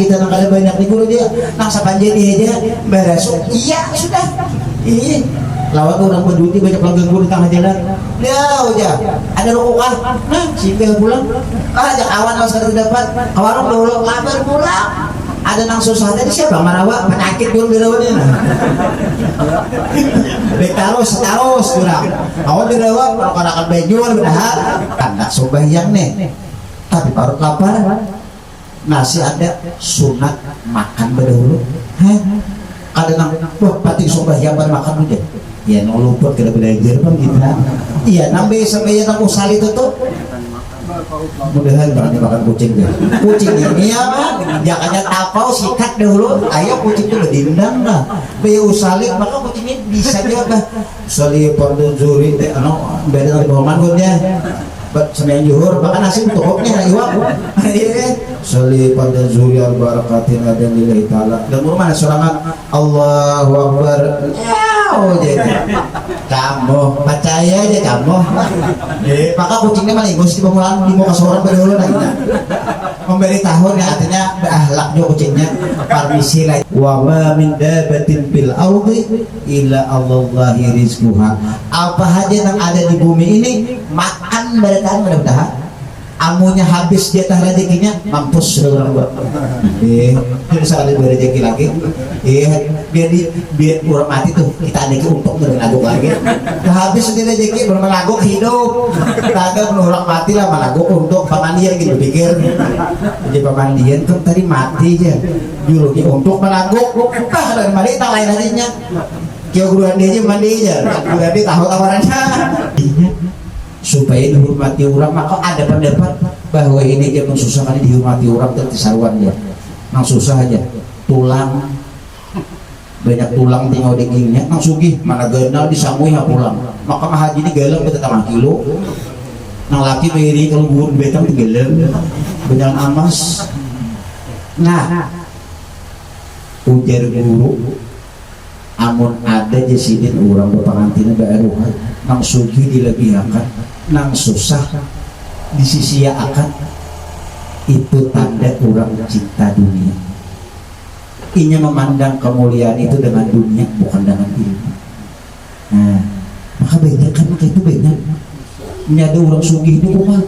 kita nang kada banyak nih guru dia nang sapanjai dia aja beres. Iya sudah. Iya. Lawat orang berduti banyak langgeng di tengah jalan. Ya udah ada rokok nah sipil pulang. Ajak awan mas kada dapat. Kawarung dulu kabar pulang. Ada nang susah tadi siapa marawa penyakit dulu dirawatnya. Terus kurang. Awal dirawat kalau kada akan bejual benar. Anak sobayang nih. Tapi parut lapar. Nasi ada sunat makan berdahulu. Ada nang wah pati sobayang bar makan udah. Ya nang luput kada belajar bang kita. Iya nambe sampai yang aku sali itu tuh. Mudahan jangan dimakan kucing deh. Kucing ini ya mah jangannya tapau sikat dahulu. Ayo kucing itu bedindang lah. Beu salib maka kucingnya bisa dia bah. Salib pada zuri deh anu beda dari bawamannya. Semen juhur makan nasi tutupnya iwak. Iya. Salib pada zuri al barakatin ada lillahi taala. Dan mana sorangan Allahu akbar. Oh jadi kamu percaya aja kamu maka kucingnya malah ingos di pemulaan di muka seorang berdahulu lagi memberi tahun ya artinya berakhlaknya kucingnya permisi lagi wa ma min dabatin fil ardi illa Allahi rizquha apa aja yang ada di bumi ini makan bertahan mudah-mudahan amunya habis jatah rezekinya mampus sudah orang buat jadi sekali berezeki lagi biar orang mati tuh kita ada untuk menaguk lagi habis sudah rezeki menaguk hidup kagak orang mati lah menaguk untuk pemandian gitu pikir jadi pemandian kan tadi mati aja biologi untuk menaguk dan mandi tak lain hatinya kira guruan dia aja mandi aja guruan dia tahu tawarannya supaya dihormati orang maka ada pendapat bahwa ini dia susah kali dihormati orang tertisaruan dia nang susah aja tulang banyak tulang tinggal dagingnya nang sugih mana genal disangui pulang maka mah haji ini galang betetang kilo nang laki meri kalau gurun betang galang benang amas nah ujar guru amun ada jasidin orang berpengantina baru nang sugi dilebihakan nang susah disisiakan itu tanda orang cinta dunia inya memandang kemuliaan itu dengan dunia bukan dengan ilmu nah maka banyak kan maka itu banyak ini ada orang sugih itu rumah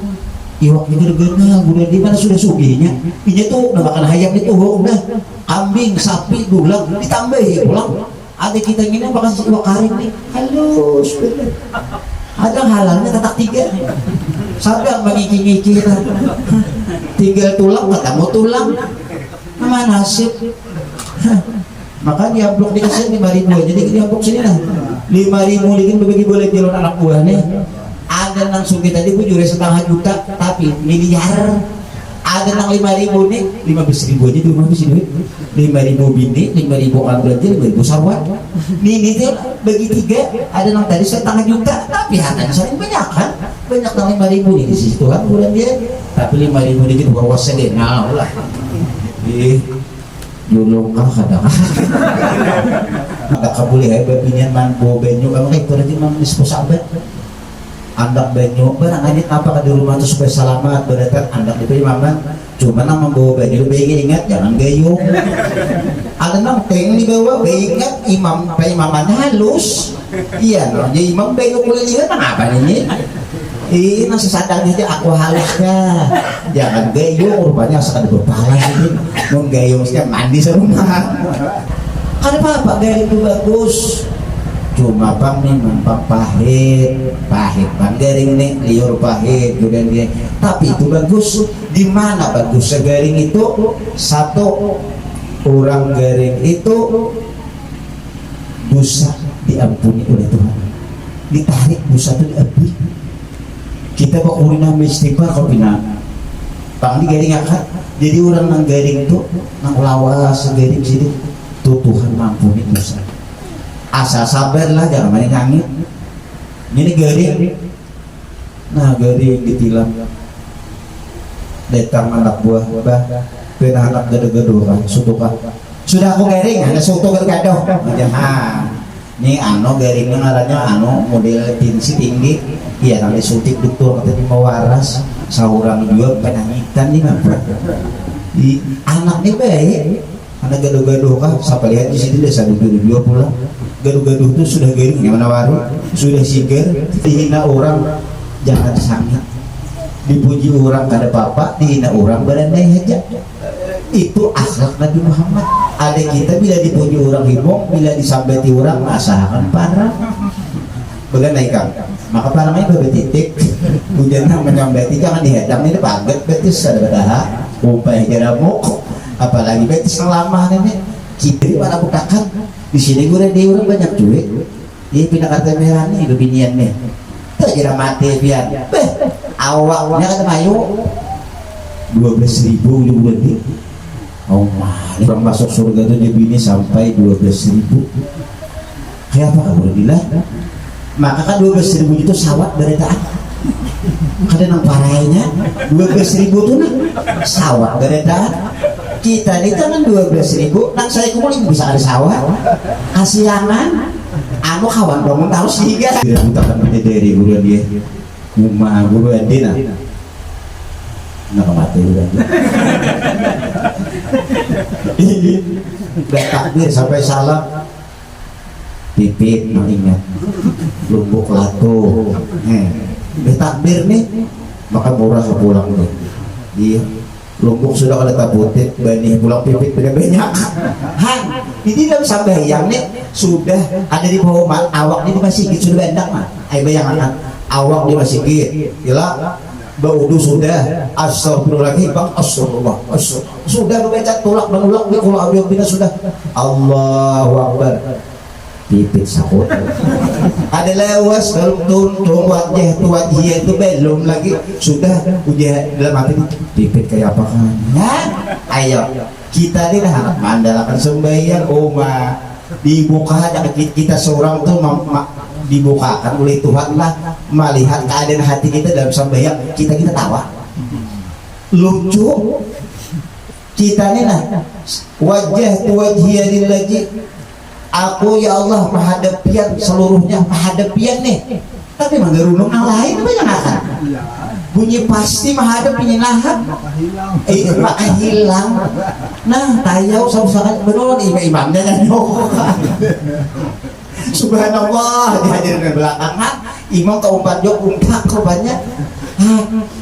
iwak ini regana guna di mana sudah sugihnya inya tuh udah makan hayam itu udah kambing sapi dulang ditambahi pulang ada kita ini bakal iwak karing nih halus bener ada halalnya tetap tiga sadar mengiki-ngiki tinggal tulang ketemu tulang nama nasib maka diamplok dikasih 5.000 aja jadi diamplok sini lah 5.000 dikit berbagi boleh jalan anak buahnya ada nang sugi tadi gue jual 1,5 juta tapi miliar ada nang 5.000 nih 15.000 aja di rumah bisa duit 5.000 bini 5.000 kan belanja 5.000 sarwan ini tuh bagi 3 ada nang tadi 1,5 juta tapi harganya sering banyak kan banyak nang 5.000 nih di situ kan bulan dia tapi 5.000 dikit bawa sedenal lah julung kah kadang ada kabuli hai babinyan man bo benyo emang itu nanti man disposabat andak benyo barang aja apa di rumah tuh supaya selamat berdatang andak itu imaman cuma nang membawa benyo baik ingat jangan gayung ada nang teng dibawa baik ingat imam apa imamannya halus iya no jadi imam benyo kulit ingat apa ini ini masih sadarnya aja aku halusnya jangan gayung rupanya sekadar berpahala ini menggayung setiap mandi serumah ada apa gayung itu bagus cuma bang nih mampang pahit bang garing nih liur pahit kemudian dia tapi itu bagus di mana bagus garing itu satu orang garing itu dosa diampuni oleh Tuhan ditarik dosa itu diampuni kita mau urina istighfar kau bina bang di garing akad jadi orang nang garing itu nang lawas garing sini tuh Tuhan mampuni dosa asal sabar lah jangan main nyangit ini garing nah garing ditilang datang anak buah kena anak gede-gede kan sudah aku garing ada soto gede-gede jangan ini ano garingnya ngarannya ano model tingsi tinggi iya nanti suntik dokter katanya mau waras seorang juga penangitan nih ngapa di anak nih baik, anak gaduh-gaduh kah siapa lihat di sini desa dua pulang gaduh-gaduh tuh sudah garing yang mana waru sudah sigar dihina orang jangan sangat dipuji orang kada apa-apa dihina orang berandai aja itu akhlak Nabi Muhammad. Ada kita bila dipuji orang hibong bila disambati orang masakan parah bagaimana ikan maka paramanya bertitik hujan menyambati jangan dihadang ini paget betis ada bedah upaya jaramuk apalagi betis lama nih kita para bukakan di sini gue di orang banyak cuy ini pindah kata merah nih bebinian nih tak kira mati biar awalnya kata mayu 12.000 bulan ini oh mah orang masuk surga tuh jadi bini sampai 12.000 kayak apa kamu bilang maka kan 12.000 itu sawat dari taat kada nang parainya 12.000 tuh nah sawat dari taat kita ini kan 12.000 nang saya kumulin bisa ada sawah kasihangan anu kawan bangun tahu sih ga tidak butakan dari guru dia rumah guru Andina nak mati udah ini udah takbir sampai salam pipit mengingat lumbuk lato udah takbir nih maka murah pulang nih iya lumbuk sudah ada tabutit bani pulang pipit beda banyak hang ini dalam sampai yang nih sudah ada di bawah awak ini masih gitu sudah banyak mah ayo bayangkan awak di masih gitu gila baudu sudah astagfirullahaladzim bang astagfirullah sudah membaca tulak berulang nih kalau audio bina sudah Allahu Akbar pipit sakut ada lewas kalau tuntung wajah tuat dia itu belum lagi sudah udah dalam hati pipit kayak apa kan ya ayo kita ini dah mandalakan sembahyang oma dibuka aja kita seorang tuh dibukakan oleh Tuhan lah melihat keadaan hati kita dalam sembahyang kita tawa lucu kita ini nah wajah tuwajhiya lillahi aku ya Allah menghadapian seluruhnya menghadapian nih tapi menggerunung yang lain apa yang akan bunyi pasti menghadapinya lahap maka hilang nah tayau sama-sama benar imamnya nyanyok subhanallah dihadirin belakangan imam keumpat jok umpak korbannya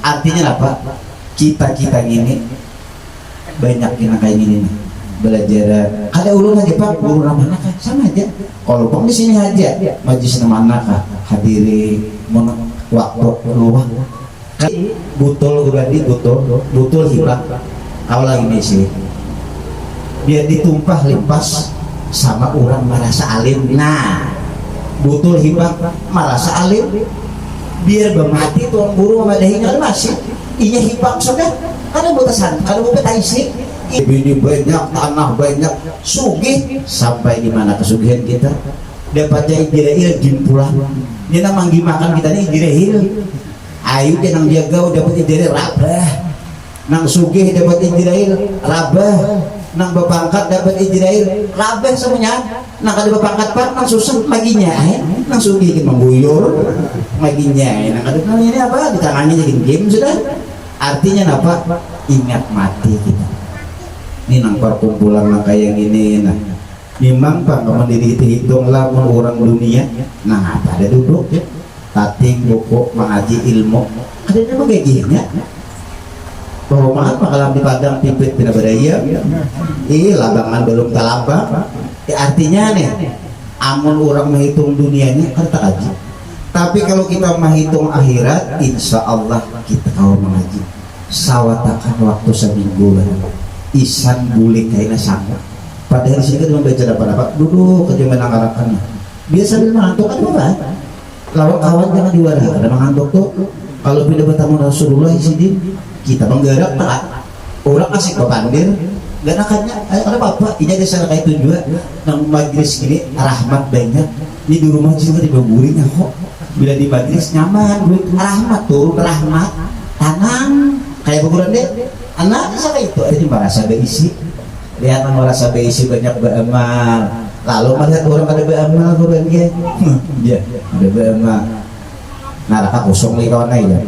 artinya apa kita ini banyak yang kayak gini nih belajar ada ulun aja pak guru ramana kan sama aja kalau bang di sini aja majlis ramana kah hadiri waktu luang butul berarti butul hilang awal lagi nih sih biar ditumpah limpas sama orang merasa alim nah butul hibang merasa alim biar bermati tuan guru madahinya masih iya hibang sudah ada butasan kalau mau kita isi ini banyak tanah banyak sugih sampai di mana kesugihan kita dapatnya ijirail jin pulang dia nang manggi makan kita ini ijirail ayu dia nang jaga dapat ijirail rabah nang sugih dapat ijirail rabah nang bapangkat dapat ijirail rabah semuanya nang kada bapangkat pak nang susah maginya nang sugih kita mengguyur maginya nang kada ini apa di tangannya jadi game sudah artinya apa ingat mati kita ini nang perkumpulan nang kayak gini nah memang pak kamu diri hitung lah orang dunia nah apa ada duduk tating buku mengaji ilmu ada nama kayak gini bahwa maaf kalau di padang pipit tidak berdaya labangan belum talabang artinya nih amun orang menghitung dunianya kan tak aja tapi kalau kita menghitung akhirat insya Allah kita kau mengaji sawatakan waktu seminggu isan bulik kayaknya sama padahal sih kita membaca dapat duduk kerja menangarakan biasa dia mengantuk kan apa kalau kawan jangan diwara karena mengantuk tuh kalau pindah bertemu Rasulullah di sini kita menggerak tak orang asik berpandir dan akannya ada apa ini ada salah kayak itu juga nang majlis gini rahmat banyak ini di rumah juga dibaburin kok bila di majlis nyaman rahmat turun rahmat tanang kayak baguran deh anak bisa kayak itu ada merasa berisi lihat merasa berisi banyak beramal lalu melihat orang ada beramal kurang dia ya ada beramal naraka kosong lagi kawan aja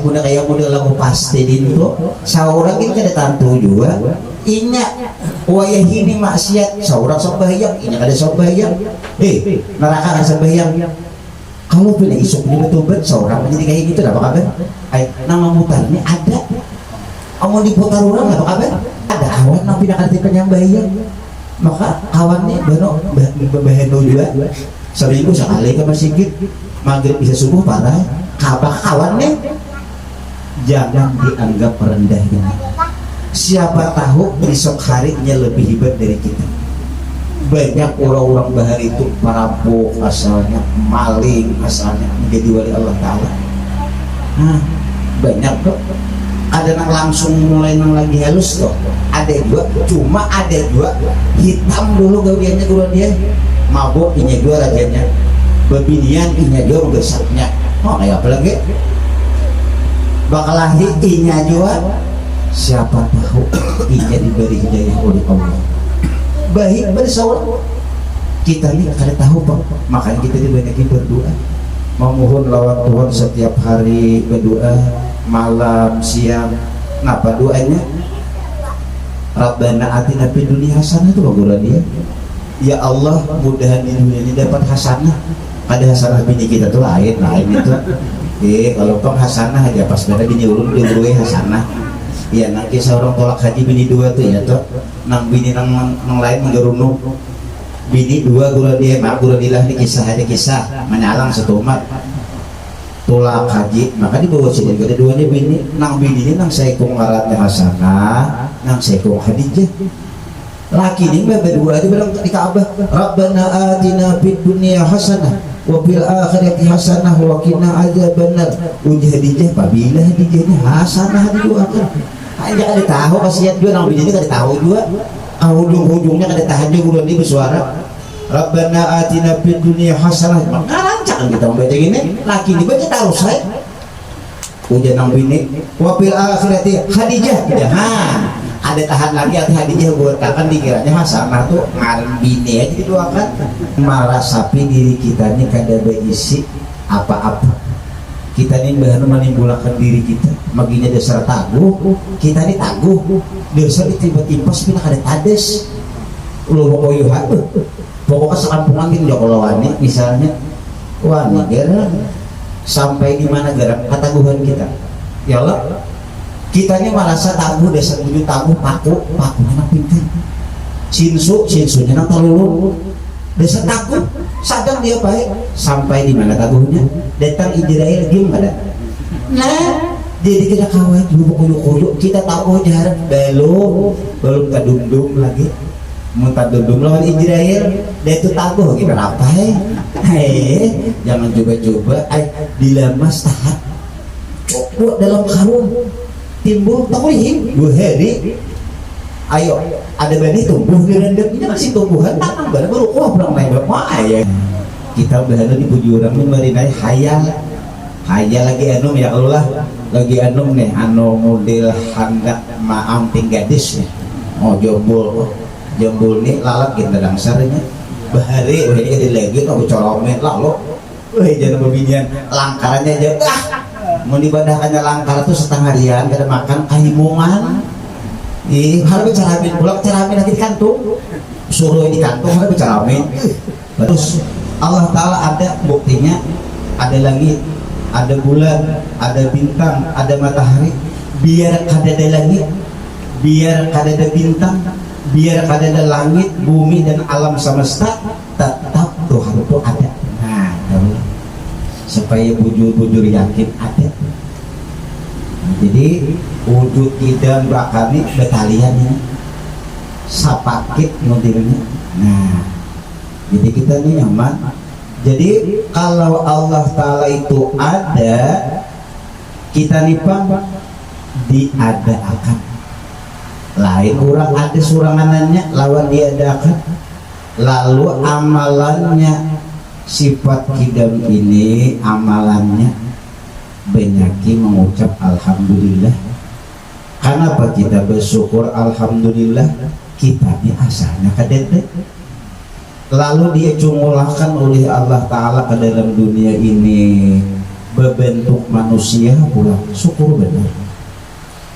udah kayak udah lagu pasti itu seorang ini kada tantu juga inya wayah ini maksiat seorang sembahyang ini kada sembahyang neraka kada sembahyang kalau pilih isuk ini betul seorang menjadi kayak gitu apa kabar nama mutarnya ada mau diputar orang apa kabar ada kawan yang pindah kartu penyambahyang maka kawannya baheno juga seminggu sekali ke masjid maghrib bisa subuh parah kawannya jangan dianggap rendah ini siapa tahu besok harinya lebih hebat dari kita banyak orang-orang bahar itu merampok asalnya maling asalnya menjadi wali Allah Ta'ala banyak kok ada yang langsung mulai yang lagi halus tuh ada dua cuma ada dua hitam dulu gawiannya dulu dia mabuk inya dua rajanya bebinian inya dua besarnya kayak apa lagi bakal lahir inya dua siapa tahu inya diberi hidayah oleh Allah baik bersawar kita ini kada tahu Pak makanya kita dibanyakin berdoa memohon lawan Tuhan setiap hari berdoa malam siang kenapa doanya Rabbana atina fid dunya hasanah itu bagulan dia ya Allah mudahan di dunia ini dapat hasanah ada hasanah bini kita tuh lain itu kalau pang hasanah aja pas bener bini ulun dia berue hasanah ya nanti seorang tolak haji bini dua tuh ya tuh nang bini nang lain menggerunuk bini dua gula dia mak gula dilah di kisah aja kisah menyalang setumat tolak haji maka dibawa sini keduanya bini nang nang seikung ngaratnya hasanah nang seikung hadijah laki ini berdua aja bilang di Ka'bah Rabbana atina fid dunya hasanah wa fil akhirati hasanah wa qina adzabannar uji hadijah apabila hadijahnya hasanah didoakan hanya kada tahu kasihan juga nang bini kada tahu juga ujung-ujungnya kada tahan juga bulan ini bersuara Rabbana atina fid dunya hasanah maka lancar kita membaca gini laki ini baca tahu saya ujian nang bini wa fil akhirati hadijah jangan ada tahan lagi hati hadijah buat kapan dikiranya hasanah tuh ngaran bini aja didoakan malah sapi diri kita ini kada berisi apa-apa kita ini bahan menimbulkan diri kita maginya dasar taguh kita ini taguh dasar tiba-tiba sepina kada tades ulo bokoyuhan pokoknya sekampungan gitu kalau wani misalnya wani gara sampai di mana gara ketaguhan kita ya Allah kita ini merasa taguh dasar wujud taguh paku nang pintar sinsunya nang talulung dasar taguh sadang dia baik sampai di mana taguhnya datang Israel diem ada nah jadi kita kawat dulu koyo kita tahu jarak belum kadundum lagi muntah dundum lawan Israel dia itu taguh kita apa jangan coba-coba dilamas tahan cokok dalam karung timbul takwih 2 hari ayo ada benih tumbuh di rendam ini masih tumbuhan tanam baru pulang main ya kita berada di bujurang ini marinai hayal lagi anum ya Allah lagi anum nih anu model hendak maam gadis nih jombul nih lalat kita dangsarnya bahari ini jadi lagi aku colomen lalu jangan berbinian langkarannya aja mau dibadahkannya langkar tuh setengah harian kada makan kahimungan harus bicaramin pulang caramin nanti di kantung suruh di kantung harus bicaramin terus Allah Ta'ala ada buktinya ada langit ada bulan ada bintang ada matahari biar kada ada langit biar kada ada bintang biar kada ada langit bumi dan alam semesta tetap Tuhan itu ada supaya bujur-bujur yakin ada jadi wujud tidak bakal nih betalian ini sapakit modelnya nah jadi kita ini nyaman jadi kalau Allah Ta'ala itu ada kita nih Pak diadakan lain orang ada suranganannya lawan diadakan lalu amalannya sifat kidam ini amalannya banyak mengucap alhamdulillah. Kenapa kita bersyukur alhamdulillah? Kita ini asalnya kadede lalu dia cumulahkan oleh Allah Ta'ala ke dalam dunia ini berbentuk manusia pula, syukur benar.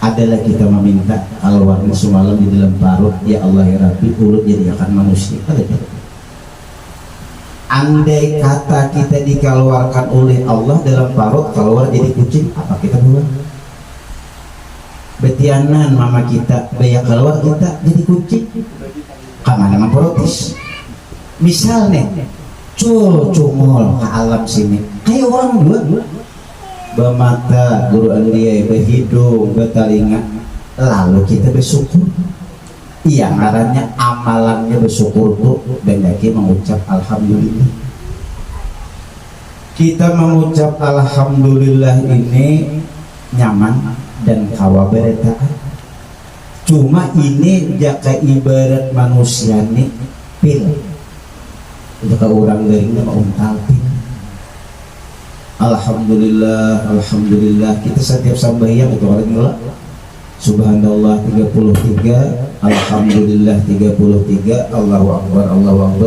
Adalah kita meminta keluar semalam di dalam parut, ya Allah ya Rabbi, ulut jadi akan manusia. Andai kata kita dikeluarkan oleh Allah dalam parut, keluar jadi kucing, apa kita buat? Betianan mama kita bayar keluar, kita jadi kucing, kemana memprotes. Misalnya cungol ke alam sini kayak orang dua bermata, guru andiai, berhidung, bertelinga, lalu kita bersyukur. Iya, ngarannya amalannya bersyukur tuh bendaki mengucap alhamdulillah. Kita mengucap alhamdulillah ini nyaman dan kawa beretaan. Cuma ini jaka ibarat manusia nih pil, jaka orang garing nama untal pil. Alhamdulillah, alhamdulillah. Kita setiap sambayang itu orang ngelak subhanallah 33, alhamdulillah 33, Allahu akbar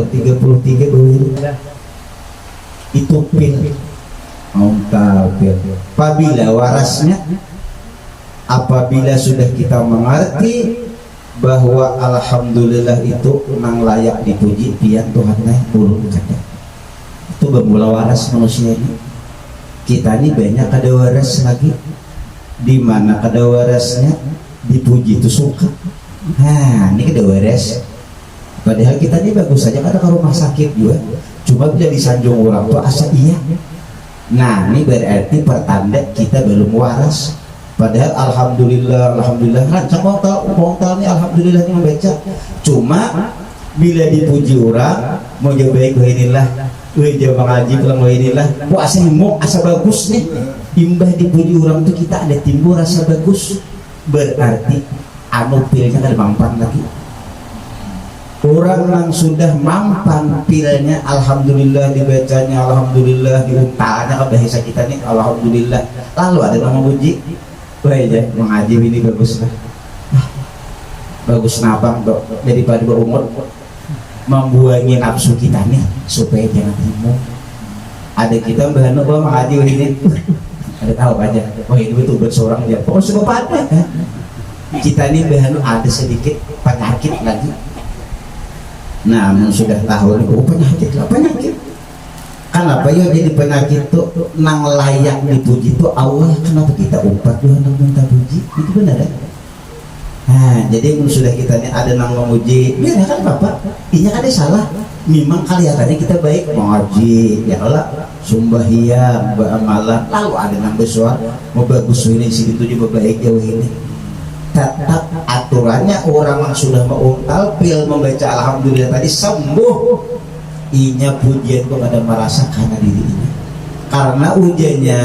33 boleh. Itu pil, untal pil. Apabila warasnya, apabila sudah kita mengerti bahwa alhamdulillah itu memang layak dipuji, pian Tuhan naik burung kada. Itu bermula waras manusia ini. Kita ini banyak kada waras lagi, di mana kada warasnya dipuji itu suka. Nah, ini kada waras. Padahal kita ini bagus saja, kada ke rumah sakit juga. Cuma bila disanjung orang tuh asa iya. Nah, ini berarti pertanda kita belum waras. Padahal alhamdulillah, alhamdulillah rancang wong ini alhamdulillah ini membaca. Cuma bila dipuji orang, mau jauh baik inilah, jauh mengaji pulang inilah, wah asa himok, asa bagus nih. Imbah dipuji orang tuh kita ada timbul rasa bagus. Berarti anu pilnya kan mampan lagi. Orang yang sudah mampan pilnya, alhamdulillah dibacanya, alhamdulillah diuntalnya ke bahasa kita nih, alhamdulillah. Lalu ada nama puji. Wah ya, mengaji ini bagus lah. Bagus nabang dok, daripada berumur membuangi nafsu kita nih supaya jangan timbul. Ada kita bahan apa mengaji ini, ada tahu aja. Oh ini betul seorang dia. Pokoknya semua pada kan. Kita nih bahan ada sedikit penyakit lagi. Nah, sudah tahu nih, oh penyakit lah penyakit. Kenapa ya jadi penyakit tuh nang layak dipuji tuh Allah, kenapa kita umpat Tuhan nang minta puji? Itu benar ya? Nah, jadi sudah kita nih ada nang memuji, biar kan Bapak, ini ada salah. Memang kelihatannya kita baik mengaji, ya Allah, sumbahyang, beramalan, lalu ada nang besar, mau bagus ini sini tuh juga baik jauh ini. Tetap aturannya orang yang sudah mau talpil membaca alhamdulillah tadi sembuh. Inya pujian kok ada merasa karena diri ini, karena ujiannya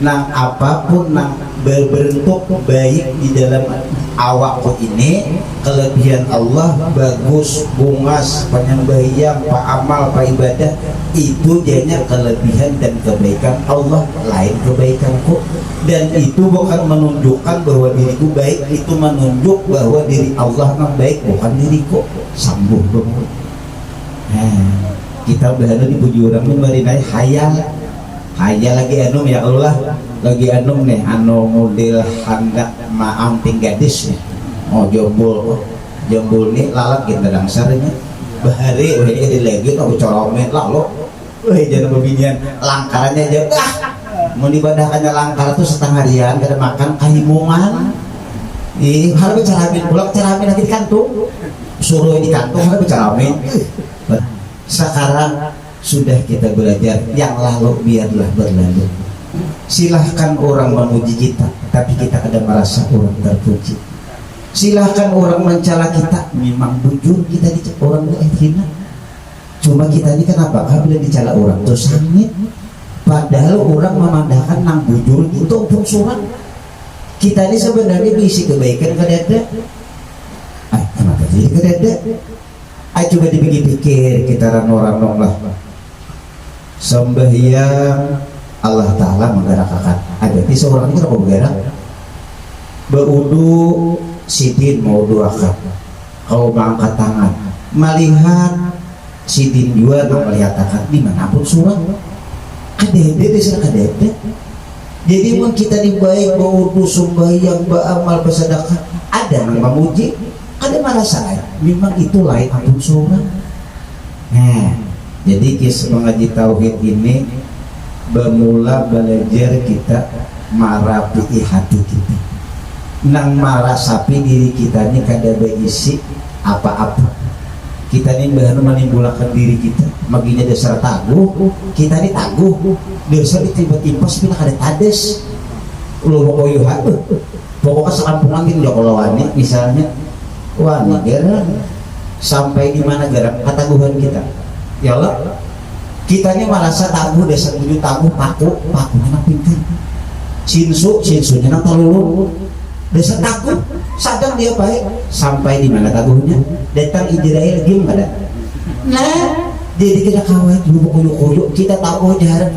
nang apapun nang berbentuk baik di dalam awakku ini, kelebihan Allah bagus, bungas, penyembahyang, pak amal, pak ibadah, itu jadinya kelebihan dan kebaikan Allah, lain kebaikanku. Dan itu bukan menunjukkan bahwa diriku baik, itu menunjuk bahwa diri Allah yang baik, bukan diriku. Sambuh dong. Nah, kita berada dipuji orang ini marinai hayal lagi anum ya Allah, lagi anum nih anu model hendak maamping gadis nih, oh jombul nih lalat kita dangsarnya bahari udah jadi lagi aku coromet lalu jangan beginian langkarannya aja mau dibadahkannya langkar tuh setengah harian kada makan kahimungan harus ceramin pulang ceramin lagi di kantung suruh di kantung harus ceramin. Sekarang sudah kita belajar, yang lalu biarlah berlalu. Silahkan orang memuji kita, tapi kita ada merasa orang terpuji. Silahkan orang mencela kita, memang bujur kita dicela orang hina. Cuma kita ini kenapa? Bila dicela orang terus sangit, padahal orang memandangkan nang bujur itu pun surat. Kita ini sebenarnya berisi kebaikan kedada. Kenapa jadi kedada? Ayo coba dipikir-pikir, kita ranong-ranong lah. Sembahyang Allah Ta'ala menggerakkan. Berarti seorang itu kenapa bergerak? Berudu sidin mau doakan. Kau mengangkat tangan, melihat sidin juga melihatkan dimanapun surah kadede desa kadede. Jadi mun kita dibaik baudu sembahyang beramal bersedekah ada yang memuji ada merasa memang itu lain ampun surah. Nah jadi kisah mengaji tauhid ini bermula belajar kita marapi hati kita nang marasapi diri kita ini kada berisi apa-apa. Kita ini bahan menimbulkan diri kita maginya dasar taguh kita ini taguh dasar tiba-tiba sepina kada tades lu pokoknya pokoknya sekampungan gitu ya kalau wani misalnya wani gara sampai di mana gara ketaguhan kita ya Allah kita ini merasa taguh dasar tujuh taguh pakunya napinkan sinsunya nang talulu dasar taguh sadang dia baik sampai di mana taguhnya datang Israel game ada nah jadi kita kawat dulu koyok kita tahu jarak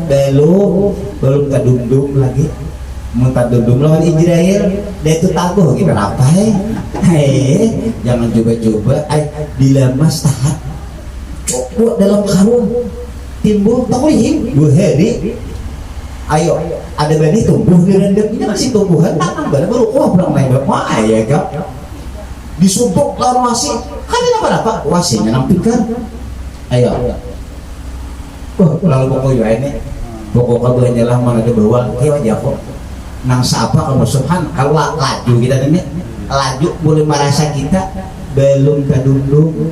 belum kadundum lagi muntah dundum lawan Israel dia itu taguh kita apa jangan coba-coba dilemas tahan coba dalam karung timbul tauhid 2 hari ayo ada benih tumbuh di rendangnya masih tumbuhan tanam baru pulang naik bapak ya kan disumpuk lawan wasi kan apa wasinya nampilkan ayo lalu pokoknya ini pokoknya beranjalah mana ada bawah kayak aja kok nang siapa kalau subhan kalau laju kita ini laju boleh merasa kita belum kadundung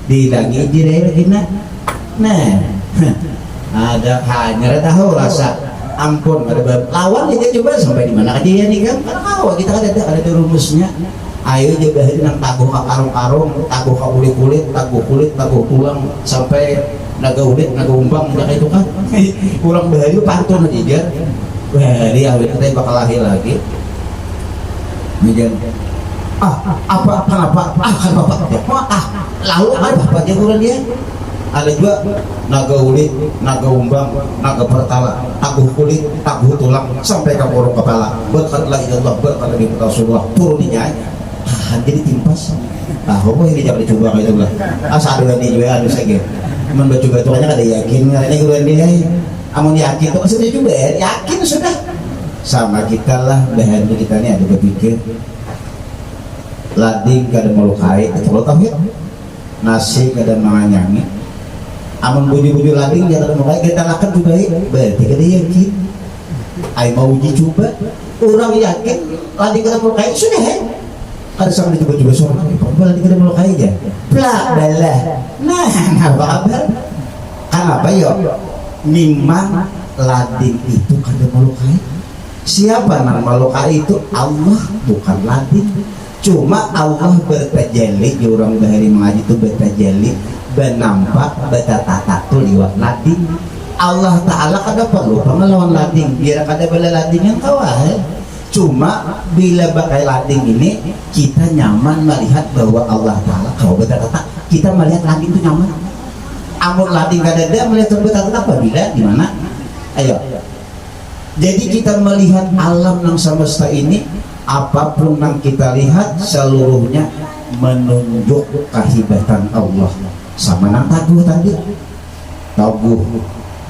di lagi jirai gina nah ada hanya tahu rasa ampun ada lawan aja coba sampai di mana aja nih kan karena kalau kita ada rumusnya ayo coba hari nang taguh ka karung-karung taguh ka kulit taguh tulang sampai naga ulit naga umbang ya itu kan kurang bahaya pantun aja wah dia awet kita bakal lahir lagi kemudian kenapa lalu apa dia kurang dia ada juga naga ulit, naga umbang, naga pertala, taguh kulit, taguh tulang sampai ke borong kepala. Berkat lagi Allah, berkat lagi Rasulullah turunnya. Jadi timpas. Kok ini jangan dicoba kayak itu lah. Asal ada ini juga ada saja. Cuman coba tuanya kada yakin, karena gue dia. Amun yakin tuh maksudnya juga yakin sudah. Sama kita lah bahan kita ini ada berpikir. Lading kada melukai, kalau tahu ya. Nasi kada menganyangi. Amun buju-buju lading jangan mulai kita lakukan juga berarti kita yakin ay mau uji coba orang yakin lading kita melukai sudah ada sama dicoba-coba soal lading kita melukai aja belak belah nah apa kabar kenapa yuk memang lading itu kada melukai siapa yang melukai itu Allah bukan lading cuma Allah bertajalli orang bahari mengaji itu bertajalli benampak betatata tuh liwat lading Allah Ta'ala kada perlu pengelawan lading biar kada bela lading yang kawah cuma bila pakai lading ini kita nyaman melihat bahwa Allah Ta'ala kalau betatata kita melihat lading itu nyaman amun lading kada ada melihat betatata apabila gimana ayo jadi kita melihat alam yang semesta ini apapun yang kita lihat seluruhnya menunjuk kehebatan Allah sama nang taguh tadi taguh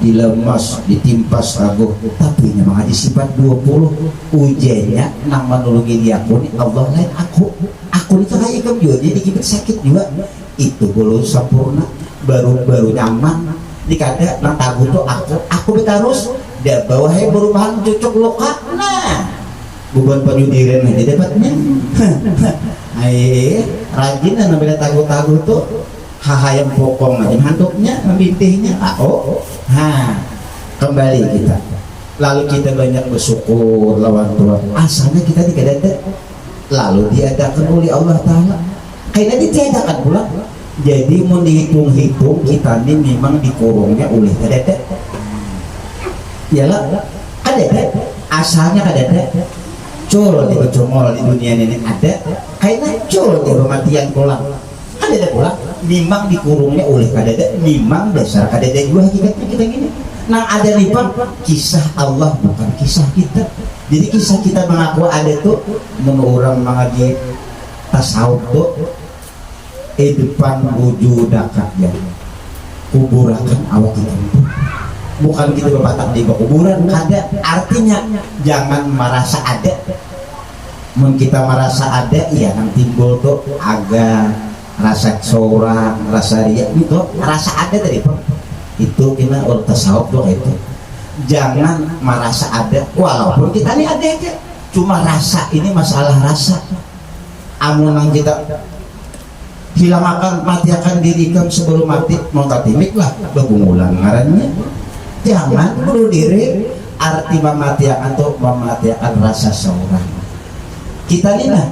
dilemas ditimpas taguh tapi memang ada sifat 20 ujiannya nang menolongi dia pun Allah lain aku itu kayak juga jadi kita sakit juga itu belum sempurna baru nyaman dikada nang taguh tuh aku terus dia bawahnya perubahan cocok loka nah bukan penyudiran aja dapatnya rajin dan nambah taguh tuh yang pokong aja hantuknya membintihnya kembali kita lalu kita banyak bersyukur lawan Tuhan asalnya kita dikadada lalu diadakan oleh Allah Ta'ala kayaknya ditiadakan pula jadi mau dihitung-hitung kita ini memang dikurungnya oleh kadada yalah kadada asalnya kadada col di kecomol di dunia ini ada kayaknya col di kematian pulang kadada pulang memang dikurungnya oleh kadada memang dasar kadada juga hakikatnya kita gini nah ada lipat kisah Allah bukan kisah kita jadi kisah kita mengaku ada tuh menurut orang mengaji tasawuf tuh depan wujud dakatnya kuburakan awak kita, bukan kita berbatak di kuburan. Ada artinya jangan merasa ada. Mun kita merasa ada, iya nang timbul tuh agak rasa seorang, rasa dia itu rasa ada tadi Pak. Itu kita urut tasawuf tuh itu. Jangan merasa ada, walaupun kita ini ada aja. Cuma rasa, ini masalah rasa. Amunang kita hilang akan mati akan diri kamu sebelum mati mau tatimik lah begungulan ngarannya. Jangan bunuh diri. Arti mematiakan tuh mematiakan rasa seorang. Kita ini nah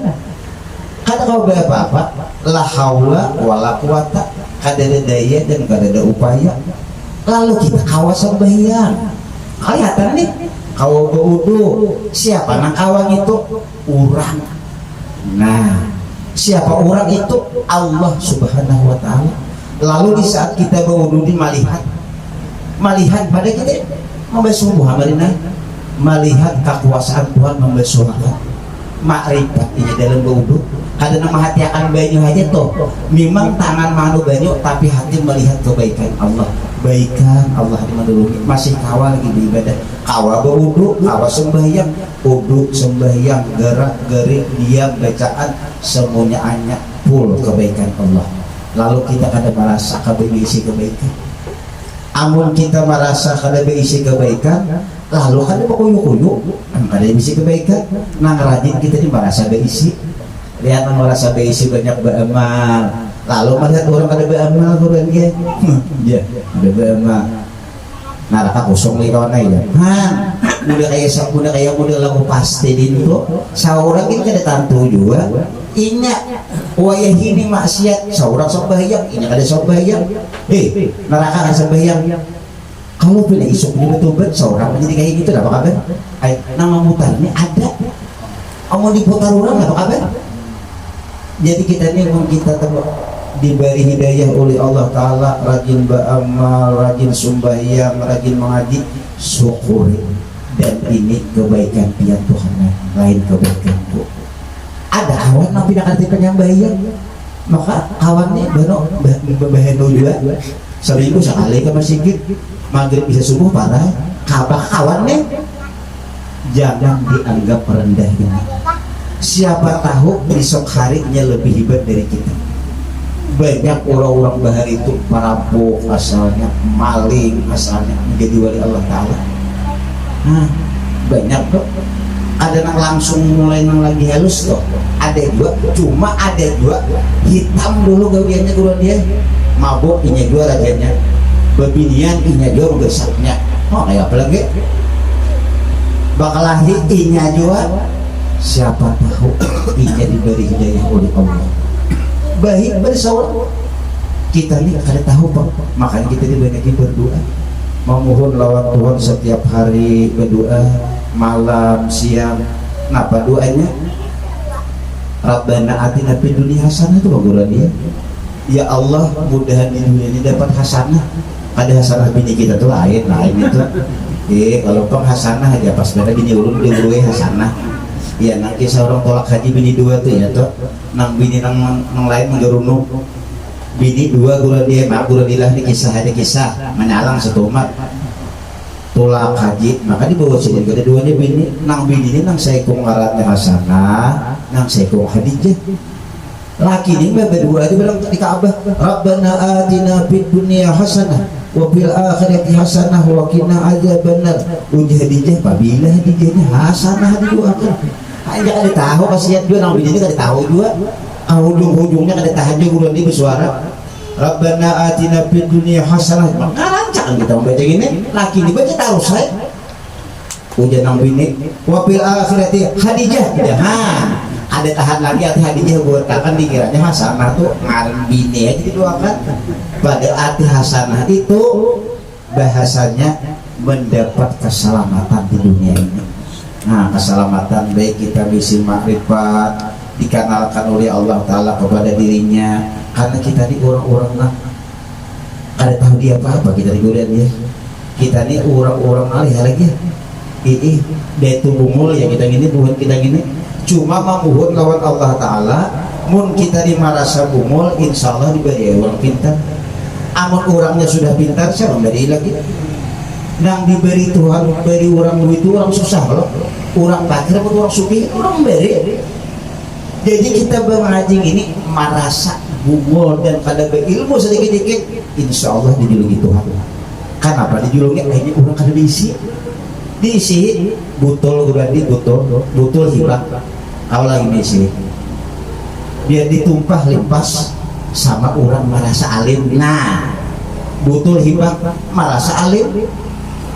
kata kau apa-apa la haula wala quwata, kadada daya dan kadada upaya. Lalu kita kawas sembahyang, kelihatan nih kau berwudu, siapa nang kawang itu urang. Nah siapa orang itu? Allah subhanahu wa ta'ala. Lalu di saat kita berwudu di melihat pada kita membasuh Muhammadina, melihat kekuasaan Tuhan membasuhkan makrifat ini dalam berwudu. Kadang hati akan banyu aja tuh, memang tangan manu banyu tapi hati melihat kebaikan Allah, baikan Allah menulungi, masih kawal lagi beribadah, kawal berwudu, kawal sembahyang, wudu sembahyang, gerak gerik diam bacaan semuanya hanya full kebaikan Allah. Lalu kita kadang merasa kada berisi kebaikan. Amun kita merasa kada berisi kebaikan, lalu kada berkuyu-kuyu, kada berisi kebaikan. Nang rajin kita ini merasa berisi. Lihat nang merasa berisi banyak beramal. Lalu melihat orang kada beramal kurang dia. Ya, ada beramal. Naraka kosong lagi kawan aja. Udah kayak model lagu pasti di itu. Seorang ini kada tantu juga. Inya wayah ini maksiat seorang sembahyang, inya kada sembahyang. Neraka kada sembahyang. Kalau pilih isuk ini betul-betul seorang menjadi kayak gitu, apa kabar? Nama mutar ini ada. Mau diputar orang apa kabar? Jadi kita ini kita diberi hidayah oleh Allah Ta'ala, rajin beramal, rajin sembahyang, rajin mengaji, syukuri. Dan ini kebaikan pihak Tuhan, lain kebaikan Bu. Ada kawan nabi nak arti penyambahyang, maka kawannya berbaheno juga seminggu sekali ke masjid, maghrib bisa subuh parah. Kawannya jangan dianggap rendah ini. Siapa tahu besok harinya lebih hebat dari kita. Banyak orang-orang bahar itu merampok asalnya, maling asalnya, menjadi wali Allah Ta'ala. Banyak kok. Ada yang langsung mulai yang lagi halus kok. Ada dua, cuma ada dua hitam dulu gawiannya guru dia, mabuk inya dua rajanya, bebinian inya dua besarnya. Oh kayak apa lagi? Bakal lahir inya dua. Siapa tahu inya diberi hidayah oleh Allah. Baik bersawat kita ini kada tahu Pak, makanya kita dibanyakin berdoa, memohon lawan Tuhan setiap hari berdoa, malam siang. Kenapa doanya? Rabbana atina fid dunya hasanah itu baguran dia. Ya Allah, mudahan di dunia ini dapat hasanah. Ada hasanah bini kita tuh lain itu. Kalau pang hasanah aja pas ada bini ulun dia gue hasanah. Ya nanti seorang tolak haji bini dua tuh ya tuh, nang bini nang lain menggerunuk bini dua gula dia mak gula dilah di kisah ada kisah menyalang setumat tolak haji, maka dibawa sini kedua-duanya bini ini nang seikung ngaratnya hasanah, nang seikung Khadijah. Laki ini berdua aja bilang di Ka'bah, Rabbana atina fid dunya hasanah wa fil akhirati hasanah wa qina adzabannar. Uji Khadijah apabila Khadijahnya hasanah didoakan. Hanya kada tahu kasihan juga nang bini kada tahu juga. Ujung-ujungnya kada tahan juga bulan ini bersuara Rabbana atina fid dunya hasanah. Ngarancang kita membaca gini, laki ini baca tahu saya. Ujian nang bini wa fil akhirati Khadijah. Ada tahan lagi hati Khadijah buat kan dikiranya hasanah tuh ngaran bini aja didoakan. Pada arti hasanah itu bahasanya mendapat keselamatan di dunia ini. Nah, keselamatan baik kita bisa makrifat dikenalkan oleh Allah Ta'ala kepada dirinya, karena kita ini orang-orang nah ada tahu dia apa-apa, kita digodain dia. Kita ini orang-orang alih lagi dia itu bungul ya kita gini, Tuhan kita gini cuma memohon lawan Allah Ta'ala. Mun kita di marasa bungul insya Allah diberi orang pintar. amun orangnya sudah pintar siapa memberi lagi nang diberi Tuhan beri orang duit itu orang susah loh orang fakir atau orang sugih orang memberi. Jadi kita mengaji ini merasa bungol dan pada berilmu sedikit-sedikit insya Allah dijulungi Tuhan. Kenapa dijulungi? Ini orang kada diisi butol berarti butol hibah kalau lagi diisi dia ditumpah limpas sama orang merasa alim. Nah butol hibah merasa alim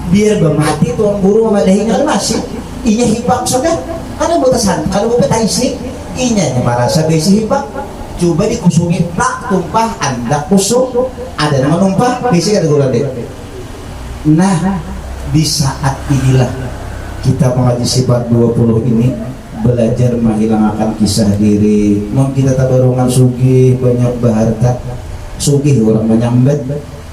biar bermati tuan guru madahinya masih inya hibah sudah ada batasan kalau mau isi inya merasa besi hibah coba dikusungi tak tumpah anda kusung ada nama numpah besi ada gula deh. Nah di saat inilah kita mengaji sifat 20 ini belajar menghilangkan kisah diri. Mau kita tabarungan sugih banyak berharta sugih orang menyambat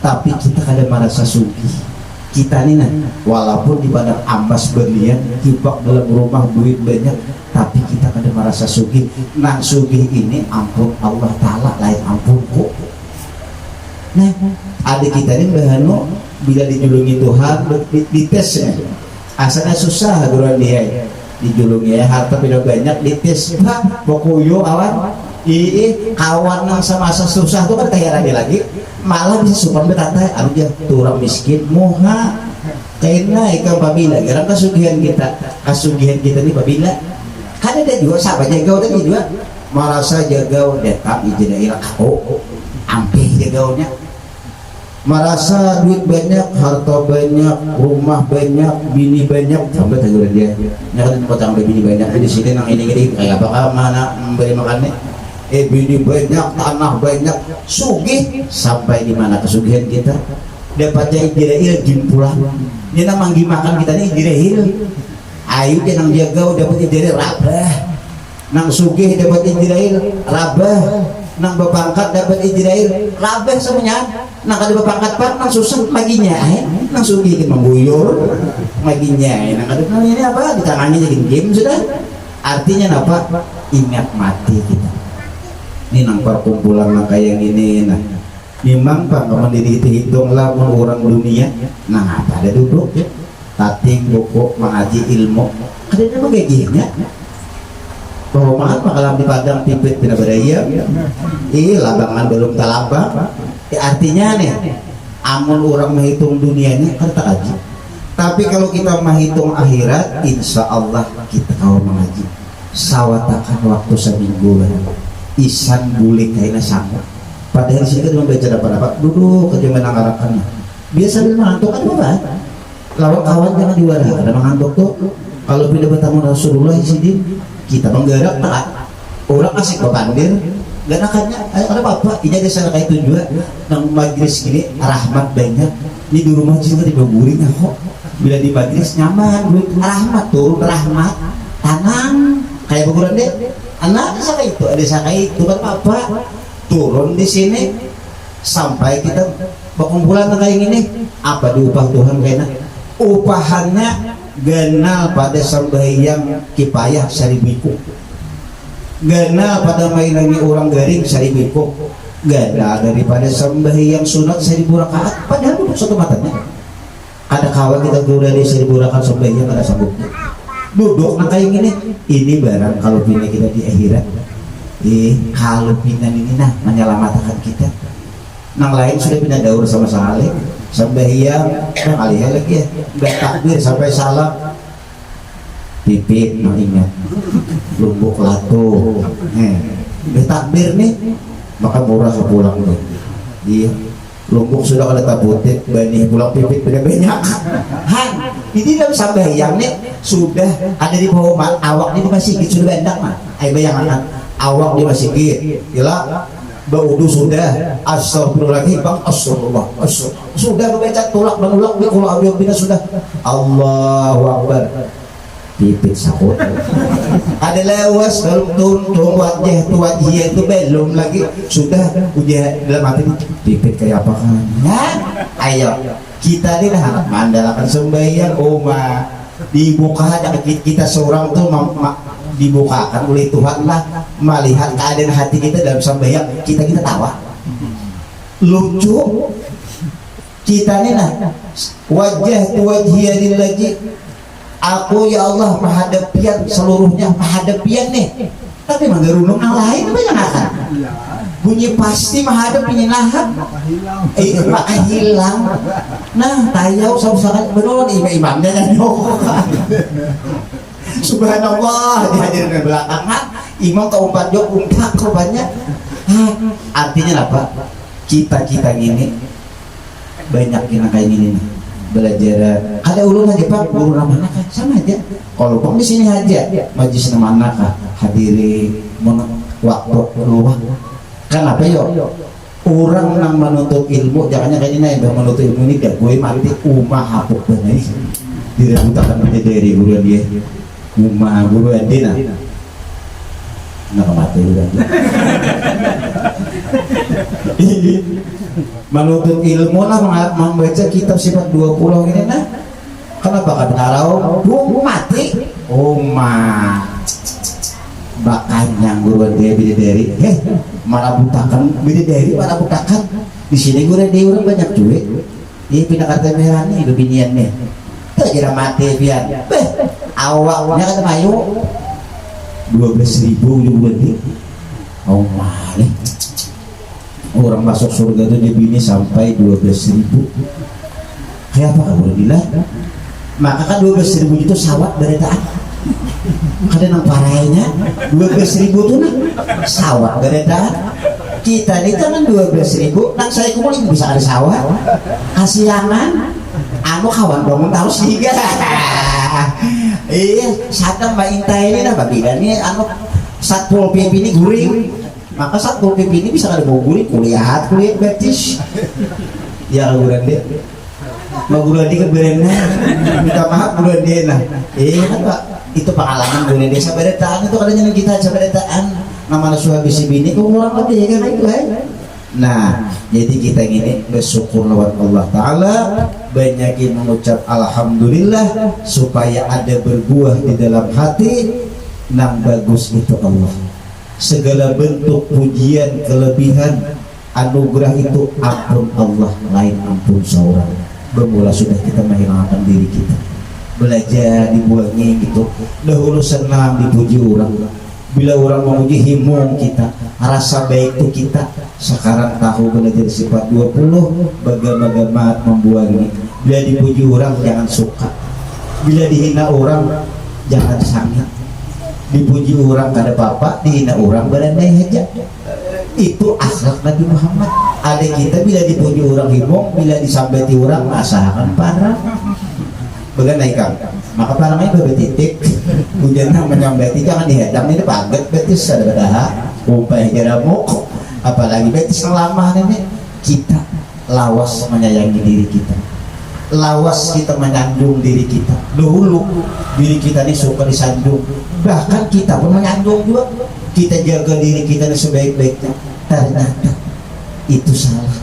tapi kita kada merasa sugih kita nih nah walaupun di padang ambas berlian kipak dalam rumah duit banyak tapi kita kada merasa sugih. Nah sugih ini ampun Allah Ta'ala lain ampun kok. Nah adik kita ini bahano bila dijulungi Tuhan ditesnya asalnya susah guruan dia dijulungi ya harta tidak banyak dites bokuyo awan kawan yang sama-sama susah tuh kan kaya lagi malah bisa supan betata anu dia turang miskin moha kayaknya ikan pabila gara kasugihan kita nih pabila kan ada juga sahabat jagau tadi juga merasa jagau datang ijin daerah kau ampih jagaunya merasa duit banyak, harta banyak, rumah banyak, bini banyak, sampai tadi dia. Nyata tempat sampai bini banyak di sini nang ini kayak apa mana memberi makannya? Bini banyak, tanah banyak, sugih sampai di mana kesugihan kita? Dapatnya ijirahil jin pulang. Dia nang manggi makan kita nih ijirahil. Ayu dia nang jagau dapat ijirahil rabah. Nang sugih dapat ijirahil rabah. Nang bapangkat dapat ijirahil rabah semuanya. Nang kada bapangkat pak nang susah maginya nang sugih kita mengguyur maginya nang kada ini apa di tangannya jadi game sudah artinya apa ingat mati kita ini nang perkumpulan nang kayak gini nah memang pak kalau dihitung lah orang dunia nah apa ada duduk tating buku mengaji ilmu kadang apa kayak gini perumahan makalam di padang pipit tidak berdaya labangan belum talabang artinya nih amun orang menghitung dunianya kan tak aja tapi kalau kita menghitung akhirat insya Allah kita kalau mengaji sawatakan waktu seminggu isan bulik kayaknya sama padahal sih kita membaca apa duduk kerja menangarakannya biasa dia mengantuk kan apa lawan kawan jangan diwara karena mengantuk tuh kalau pindah bertamu Rasulullah sini kita menggerak tak orang asik bapandir gak nakanya ada apa ini ada sana kayak itu juga nang majlis gini rahmat banyak ini di rumah juga dibagurin kok bila di majlis nyaman rahmat turun rahmat tanang kayak baguran deh anak ada saka itu kan apa turun di sini sampai kita berkumpulan kayak gini apa diupah Tuhan kayaknya upahannya genal pada sembahyang kipayah seribiku gana pada mainannya orang garing seribu gana daripada sembahyang sunat 1000 rakaat padahal duduk satu matanya ada kawan kita guru dari 1000 rakaat sembahyang ada sanggupnya duduk nah kayak gini ini barang kalau pindah kita di akhirat kalau pindah ini nah menyelamatkan kita nang lain sudah pindah daur sama sekali sembahyang nang alih lagi ya udah takbir sampai salam pipit no ingat lumbuk latu takbir nih maka murah pulang tuh iya lumbuk sudah ada tabutit benih pulang pipit beda banyak ini dalam sambayang nih sudah ada di bawah awak di masjid sudah banyak mah ayo bayangkan awak di masjid gila baudu sudah astagfirullahaladzim bang astagfirullah sudah membaca tulak menulak kalau abiyah bina sudah Allahu Akbar pipit sakut ada lewas kalau tuntung wajah tu wajah itu belum lagi sudah ujian dalam hati pipit kayak apa kan ya ayo kita ini dah mandalakan sembahyang dibuka aja kita seorang tuh dibukakan oleh Tuhan lah melihat keadaan hati kita dalam sembahyang kita tawa lucu kita nih nah wajah lillahi, aku ya Allah menghadapian seluruhnya menghadapian nih, tapi menggerunung yang lain apa yang akan bunyi pasti menghadapinya nahap maka hilang. Nah tayau sama-sama beneran imamnya nyanyok subhanallah dihadirin di belakangan imam keumpat jok umpak korbannya. Artinya apa? Kita ini banyak yang kayak gini nih belajar ada ulun aja pak guru ramana kan sama aja kalau bang di sini aja majlis mana kah hadiri waktu luang kan apa yo orang yang menuntut ilmu jangannya kayak ini yang menuntut ilmu ini gak gue mati umah hapuk benar direbutakan dari guru dia umah guru Adina nggak mati udah menuntut ilmu lah membaca kitab sifat 20 ini nah kenapa kan ngarau mati makanya guru dia bidadari malah butakan bidadari malah butakan di sini guru dia orang banyak duit dia pindah kata merah nih binian nih tak kira mati biar awalnya kata mayu 12.000 juga dia malih orang masuk surga itu dibini sampai 12.000 kayak apa kamu bilang maka kan 12.000 itu sawat dari taat ada yang parahnya 12.000 itu nah sawat dari taat kita ini kan 12.000 nang saya kumpulin bisa ada sawat kasihangan anu kawan bangun tahu sih iya sadang mbak Inta ini nah bagian ini anu Satpol PP ini guring maka Satpol PP ini bisa ada mau guring kuliah betis ya guran dia mau guran dia keberena minta maaf guran dia nah kan pak itu pengalaman guran dia sabaretaan itu kadang kita sabaretaan nama suha bisi bini kurang lebih ya kan itu nah jadi kita ini bersyukur lewat Allah Ta'ala banyakin mengucap Alhamdulillah supaya ada berbuah di dalam hati nang bagus itu Allah segala bentuk pujian kelebihan anugerah itu ampun Allah lain ampun seorang bermula sudah kita menghilangkan diri kita belajar dibuangnya gitu dahulu senang dipuji orang bila orang memuji himung kita rasa baik itu kita sekarang tahu belajar sifat 20 bagaimana membuangnya bila dipuji orang jangan suka bila dihina orang jangan sangat dipuji orang kada apa-apa dihina orang berandai aja itu akhlak Nabi Muhammad ada kita bila dipuji orang himung bila disambati orang masakan parah bagaimana ikan maka parangnya bertitik hujannya menyambati jangan dihadang ini paget betis ada bedah upaya jaramuk apalagi betis lama ini kita lawas menyayangi diri kita lawas kita menyanjung diri kita dulu diri kita ini suka disanjung bahkan kita pun menyanjung juga kita jaga diri kita ini sebaik-baiknya ternyata itu salah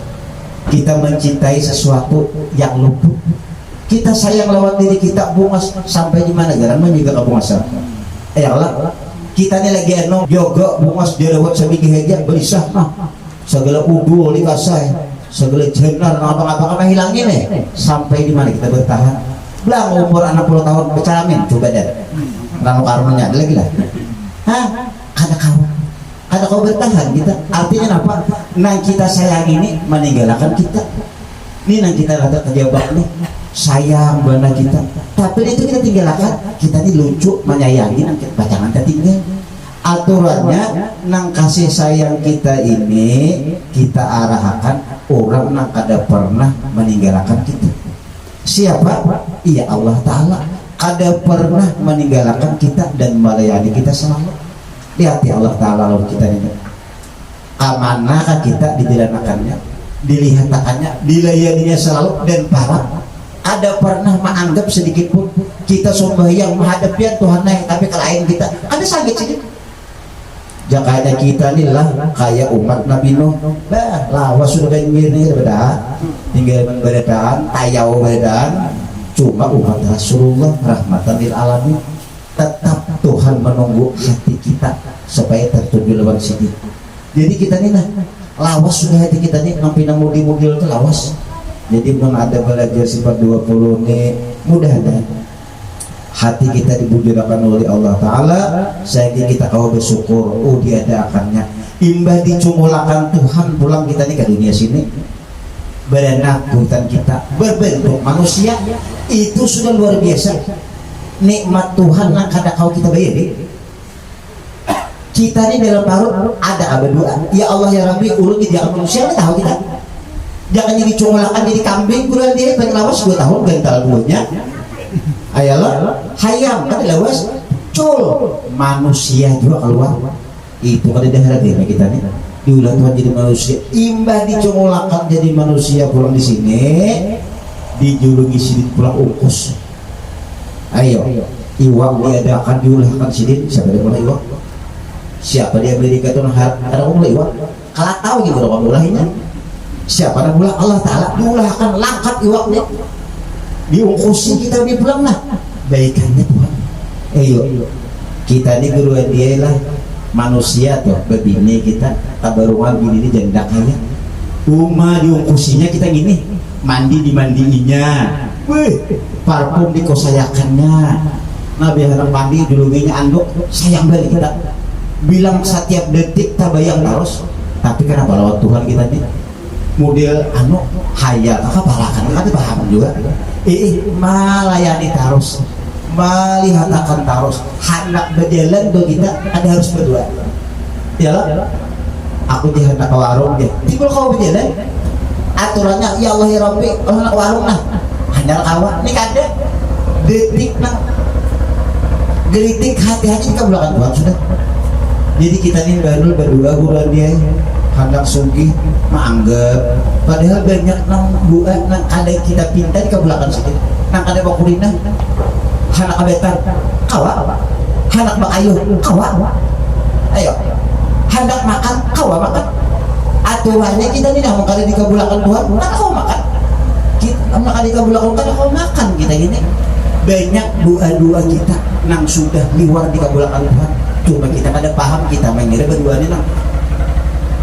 kita mencintai sesuatu yang luput kita sayang lewat diri kita bungas sampai di mana garan juga kebungasan ya Allah kita ini lagi eno yoga bungas jerawat sabigi heja berisah nah segala udu likasai segala jenar apa-apa kan hilangin sampai di mana kita bertahan belang umur 60 tahun bercalamin coba deh ranu karunya ada lagi lah kada kau bertahan kita artinya apa nang kita sayang ini meninggalkan kita ini nang kita rata kejebak nih sayang bana kita tapi itu kita tinggalkan kita ini lucu menyayangi nang bacangan kita tinggal aturannya nang kasih sayang kita ini kita arahkan orang nang kada pernah meninggalkan kita siapa? Iya Allah Ta'ala kada pernah meninggalkan kita dan melayani kita selalu di hati Allah Ta'ala lalu kita ini amanahkah kita dijalankannya dilihatannya dilayaninya selalu dan para ada pernah menganggap sedikit pun kita sembahyang menghadapian Tuhan tapi kelain kita ada sakit sedikit jakanya kita nih lah kayak umat Nabi Nuh lawas sudah banjir nih berbeda tinggal berbedaan tayau berbedaan cuma umat Rasulullah rahmatan lil alamin tetap Tuhan menunggu hati kita supaya tertuju lewat sini jadi kita nih nah lawas sudah hati kita nih ngampina mudi-mudi itu lawas. Jadi pun ada belajar sifat 20 nih mudah-mudahan hati kita dibujurakan oleh Allah Ta'ala sehingga kita kau bersyukur diadakannya imbah dicumulakan Tuhan pulang kita nih ke dunia sini beranak hutan kita berbentuk manusia itu sudah luar biasa nikmat Tuhan yang kadang kau kita bayar kita ini dalam parut ada berdoa ya Allah ya Rabbi ulun di dalam manusia ini tahu kita jangan jadi cumulakan jadi kambing kurang dia pengen lawas 2 tahun gental buahnya ayalah hayam kan lawas cul manusia juga keluar itu kan ada harga kita nih diulah Tuhan jadi manusia imbah dicumulakan jadi manusia pulang di sini dijuluki sidin pulang ungkus ayo iwak diadakan diulahkan sidin siapa dia mulai iwak siapa dia beli dikatakan ada mulai iwak kalau tahu gitu orang mulainya siapa yang mulai Allah Ta'ala diulahkan langkat iwaknya diungkusin kita di pulang lah baikannya Tuhan ayo kita ini guru dia lah manusia tuh begini kita tabarungan gini janda kaya rumah diungkusinya kita gini mandi dimandiinya parfum dikosayakannya nabi harap mandi dulunya anduk sayang balik kita bilang setiap detik tabayang terus tapi kenapa lawan Tuhan kita nih model anu hayal palakan kan paham juga malayani terus melihatakan terus hendak berjalan tuh kita ada harus berdua ya lah aku di hendak ke warung dia timbul kau berjalan aturannya ya Allah ya Rabbi hendak ke warung nah hendak awak ini kada detik nah gelitik hati-hati kita belakang Tuhan sudah jadi kita ini baru berdua bulan dia hendak sugih menganggap padahal banyak nang buat nang kada kita pinta di belakang situ nang kada bakulina hanak abetan kawa hanak bakayuh kawa ayo hendak makan kawa makan aturannya kita ini dah mengkali di kabulakan Tuhan nak kau makan kita mengkali di kabulakan Tuhan kau makan kita gini banyak doa-doa kita nang sudah liwar di kabulakan Tuhan cuma kita kada paham kita mengira berdua ini nang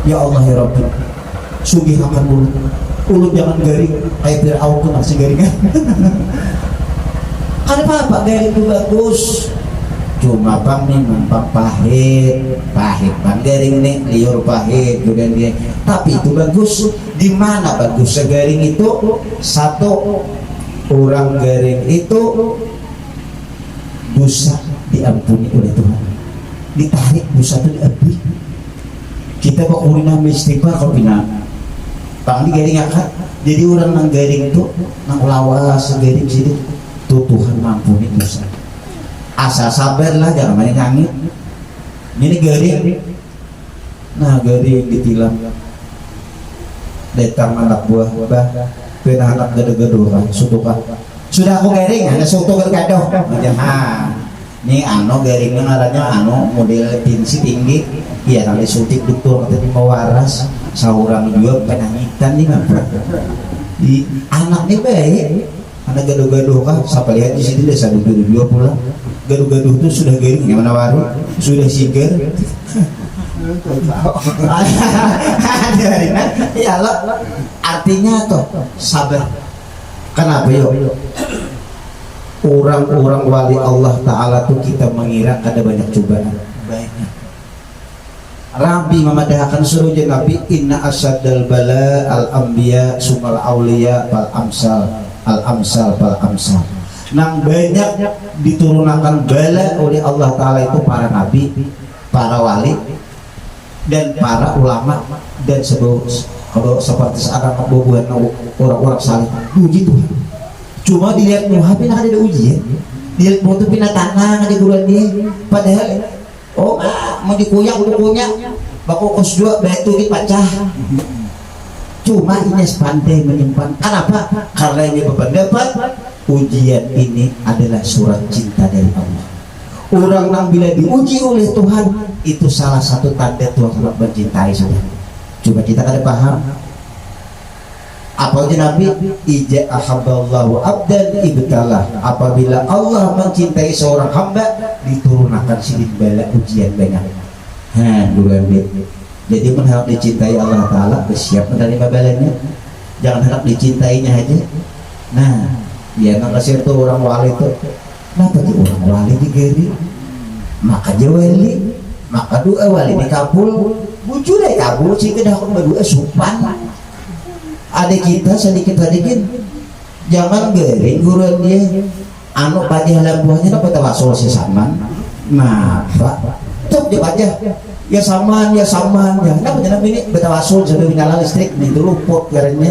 ya Allah ya Rabbi sugih akan mulut jangan garing kayak Fir'aun tuh masih garingan kan apa garing itu bagus cuma bang nih memang pahit bang garing nih liur pahit kemudian dia tapi itu bagus di mana bagus segaring itu satu orang garing itu dosa diampuni oleh Tuhan ditarik dosa itu diampuni kita bakulina istighfar kalau bina bang di garing akad jadi orang nang garing itu nang lawas garing sini tuh Tuhan mampuni dosa asal sabar lah jangan main nyangit ini garing nah garing ditilang datang anak buah bah pernah anak gado-gado kan sudah aku garing ada soto gado jangan ini ano garingnya ngarannya ano model pinsi tinggi iya nanti suntik dokter katanya mau waras saurang juga penangitan nih ngapa di anak nih baik anak gaduh-gaduh kan sampai lihat di sini desa dua pulang gaduh-gaduh itu sudah garing yang mana baru sudah sigar ya lo artinya tuh sabar kenapa yuk orang-orang wali Allah Ta'ala tuh kita mengira ada banyak cobaan banyak Rabbi memadahkan suruh Nabi inna asaddal bala al-anbiya sumal awliya fal amsal al-amsal fal amsal nang banyak diturunkan bala oleh Allah Ta'ala itu para nabi para wali dan para ulama dan kalau seperti sekarang buat orang-orang saleh puji Tuhan cuma dilihat Muhammad ada ujian dilihat foto pindah tanah ada guruan dia padahal mau dikuyak bukunya baku kos dua batu dipacah cuma ini pandai menyimpan kenapa karena ini berpendapat ujian ini adalah surat cinta dari Allah orang yang bila diuji oleh Tuhan itu salah satu tanda Tuhan sangat mencintai saudara coba kita kada paham apalagi Nabi ija ahabballahu abdan ibtalah apabila Allah mencintai seorang hamba diturunkan silih bala ujian banyak bulan Jadi harap dicintai Allah Ta'ala, bersiap menerima balanya. Jangan harap dicintainya aja. Nah, ya nggak kasih tuh orang wali tuh. Kenapa di orang wali digeri? Maka jawali, maka doa wali dikabul. Bujur deh kabul sih kedah aku berdua supan. Ada kita sedikit jangan gering guruan dia. Anu pajah lambuannya dapat tawasul sesaman. Nah, Pak, cok dia pajah. Ya saman ya. Kenapa jangan ini betawasul sampai menyala listrik di dulu pot garanya.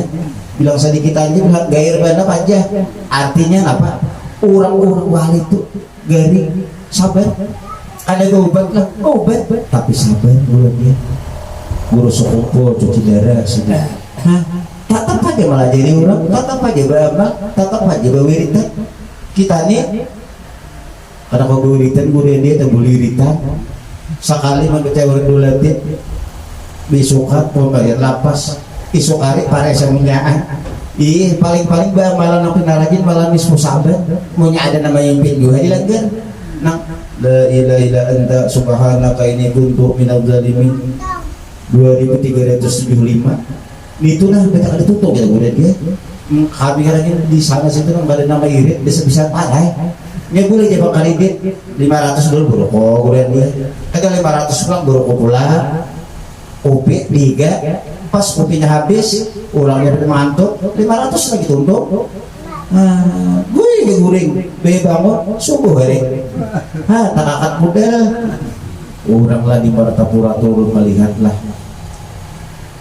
Bilang sedikit aja bilang gair bana pajah. Artinya apa? Orang-orang wali itu garing sabar. Ada obat lah, obat. Tapi sabar dulu dia. Guru sekumpul cuci darah sudah. Tetap aja malah jadi orang. Tetap aja beramal. Tetap aja berwiritan. Kita nih karena kau berwiritan, guru dia tak berwiritan. Sekali mengecewakan dulatin bisukat pembayar lapas isukari para semunyaan paling-paling malah nak penarajin malah mismu sabar punya ada nama yang pindu dilanggar nang la ilaha illa anta subhanaka inni kuntu minadz zalimin 2375 itu nah kita ada tutup ya udah dia kami karena di sana situ nang ada nama irit bisa pakai nya boleh jawab kali dit 500 dulu buruk kemudian dia ada 500 pulang buruk pulang kopi 3 pas kopinya habis ulangnya mantuk 500 lagi tuntuk guring bangun subuh hari takakat model orang lah di Martapura turun melihatlah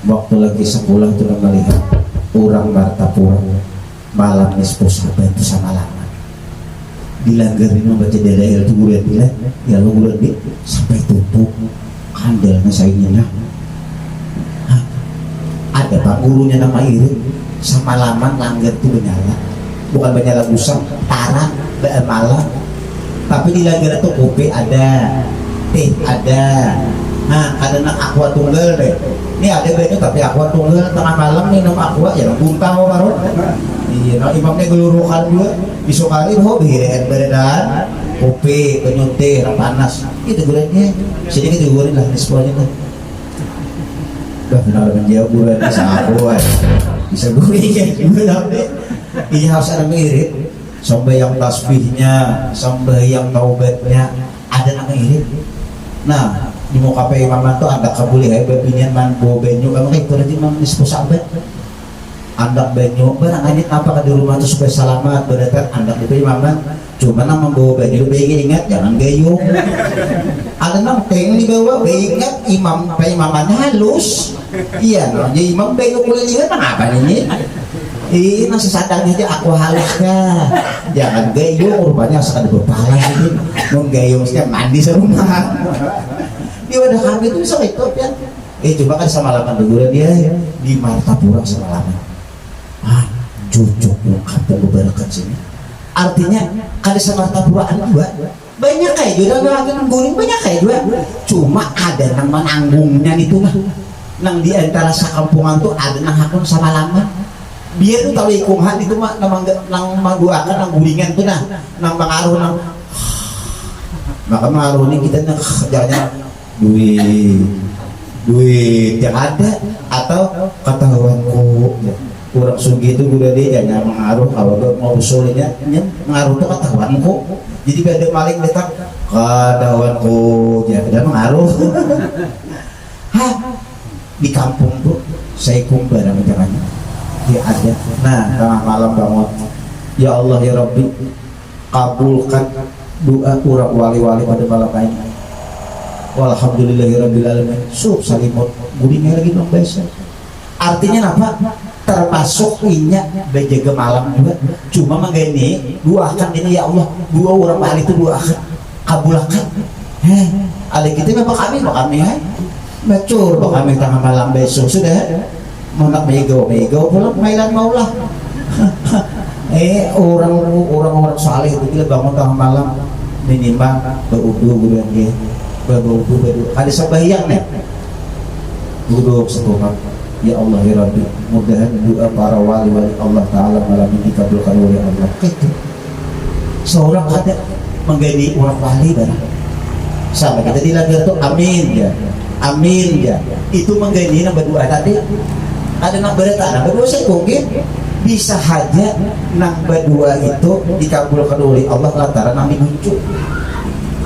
waktu lagi sekolah turun melihat orang Martapura malam nispo sampai itu sama lama dilanggarin membaca dalail itu gue bilang ya lo gue sampai tutup kandalnya sayangnya ada pak gurunya nama Irit sama laman langgar itu menyala bukan menyala busang tarang malam tapi di langgar itu kopi ada teh ada ada nak aqua tunggal deh ini ada banyak tapi aqua tunggal tengah malam minum aqua ya buntang baru iya nah imamnya gelurukan juga isukari hobi beredan kopi penyuntik panas itu gulanya sedikit digurin lah display lah udah benar menjawab guran bisa aku bisa gue ini harus ada mirip sampai yang tasbihnya sampai yang taubatnya ada nama mirip nah di muka imaman tuh ada kabuli hebat binian man bo benyu kamu kayak berarti mang disposabat andak benyu barang anit apa di rumah tuh supaya selamat berarti andak itu imaman cuma nama bawa benyu baik ingat jangan gayung ada nama teng dibawa baik ingat imam imamannya halus iya no jadi imam benyu boleh lihat apa ini ini nasi sadangnya aja aku halusnya jangan gayung rupanya sekadar berpahala ini mau gayung setiap mandi serumah di wadah kami itu bisa ikut ya coba kan semalaman dulu dia di Martapura semalaman cucuk kampung beberkat sini artinya kali sama Martapuraan juga banyak kayak juga lagi nangguring banyak kayak juga cuma ada nang menanggungnya itu mah nang di antara sakampungan tuh ada nang hakun sama lama biar tuh tahu ikumhan itu mah nang mangguakan nang guringan tuh nang pengaruh nang maka pengaruh ini kita nang jangan duit yang ada atau ketahuanku kurang sugi itu udah dia jangan mengaruh kalau mau usulnya mengaruh itu ketahuanku jadi beda maling dekat ketahuanku ya tidak mengaruh di kampung tuh saya kumpul barang jangannya dia ada nah tengah malam bangun ya Allah ya Rabbi kabulkan doa kurang wali-wali pada malam ini walhamdulillahirrabbilalamin salimut gudingnya lagi membaca artinya apa termasuk minyak bejaga malam juga cuma menggani doakan ini ya Allah dua orang wali itu doakan kabulkan ada kita bapak kami macur bapak kami tengah malam besok sudah mau nak mego pulang mailan maulah orang saleh itu bila bangun tengah malam minimal berudu bulan dia berudu ada sembahyang nih duduk setengah ya Allah ya Rabbi mudahan doa para wali-wali Allah Ta'ala malam ini dikabulkan oleh Allah itu seorang ada menggani orang wali barang sama kita dilagar tuh amin ya amin ya. Itu menggani nang berdua tadi ada nang berita nang berdua saya mungkin bisa saja nang berdua itu dikabulkan oleh Allah lantaran nang muncul.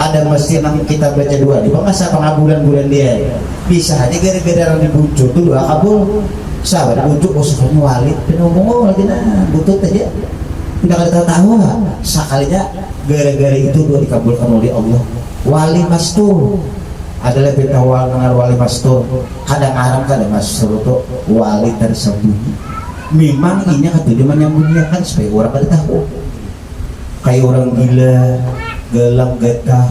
Ada mesin nang kita baca dua di masa pengabulan-bulan dia bisa aja gara-gara nang muncul tuh doa kabul sahabat muncul usulnya walid ngomong lagi nah butut aja tidak ada tahu sekalinya gara-gara itu doa dikabulkan oleh Allah. Wali mastur adalah pitawal dengan wali mastur kadang arang kadang mastur itu wali tersembunyi. Memang ini tujuan menyembunyikan supaya orang pada tahu kayak orang gila gelang getah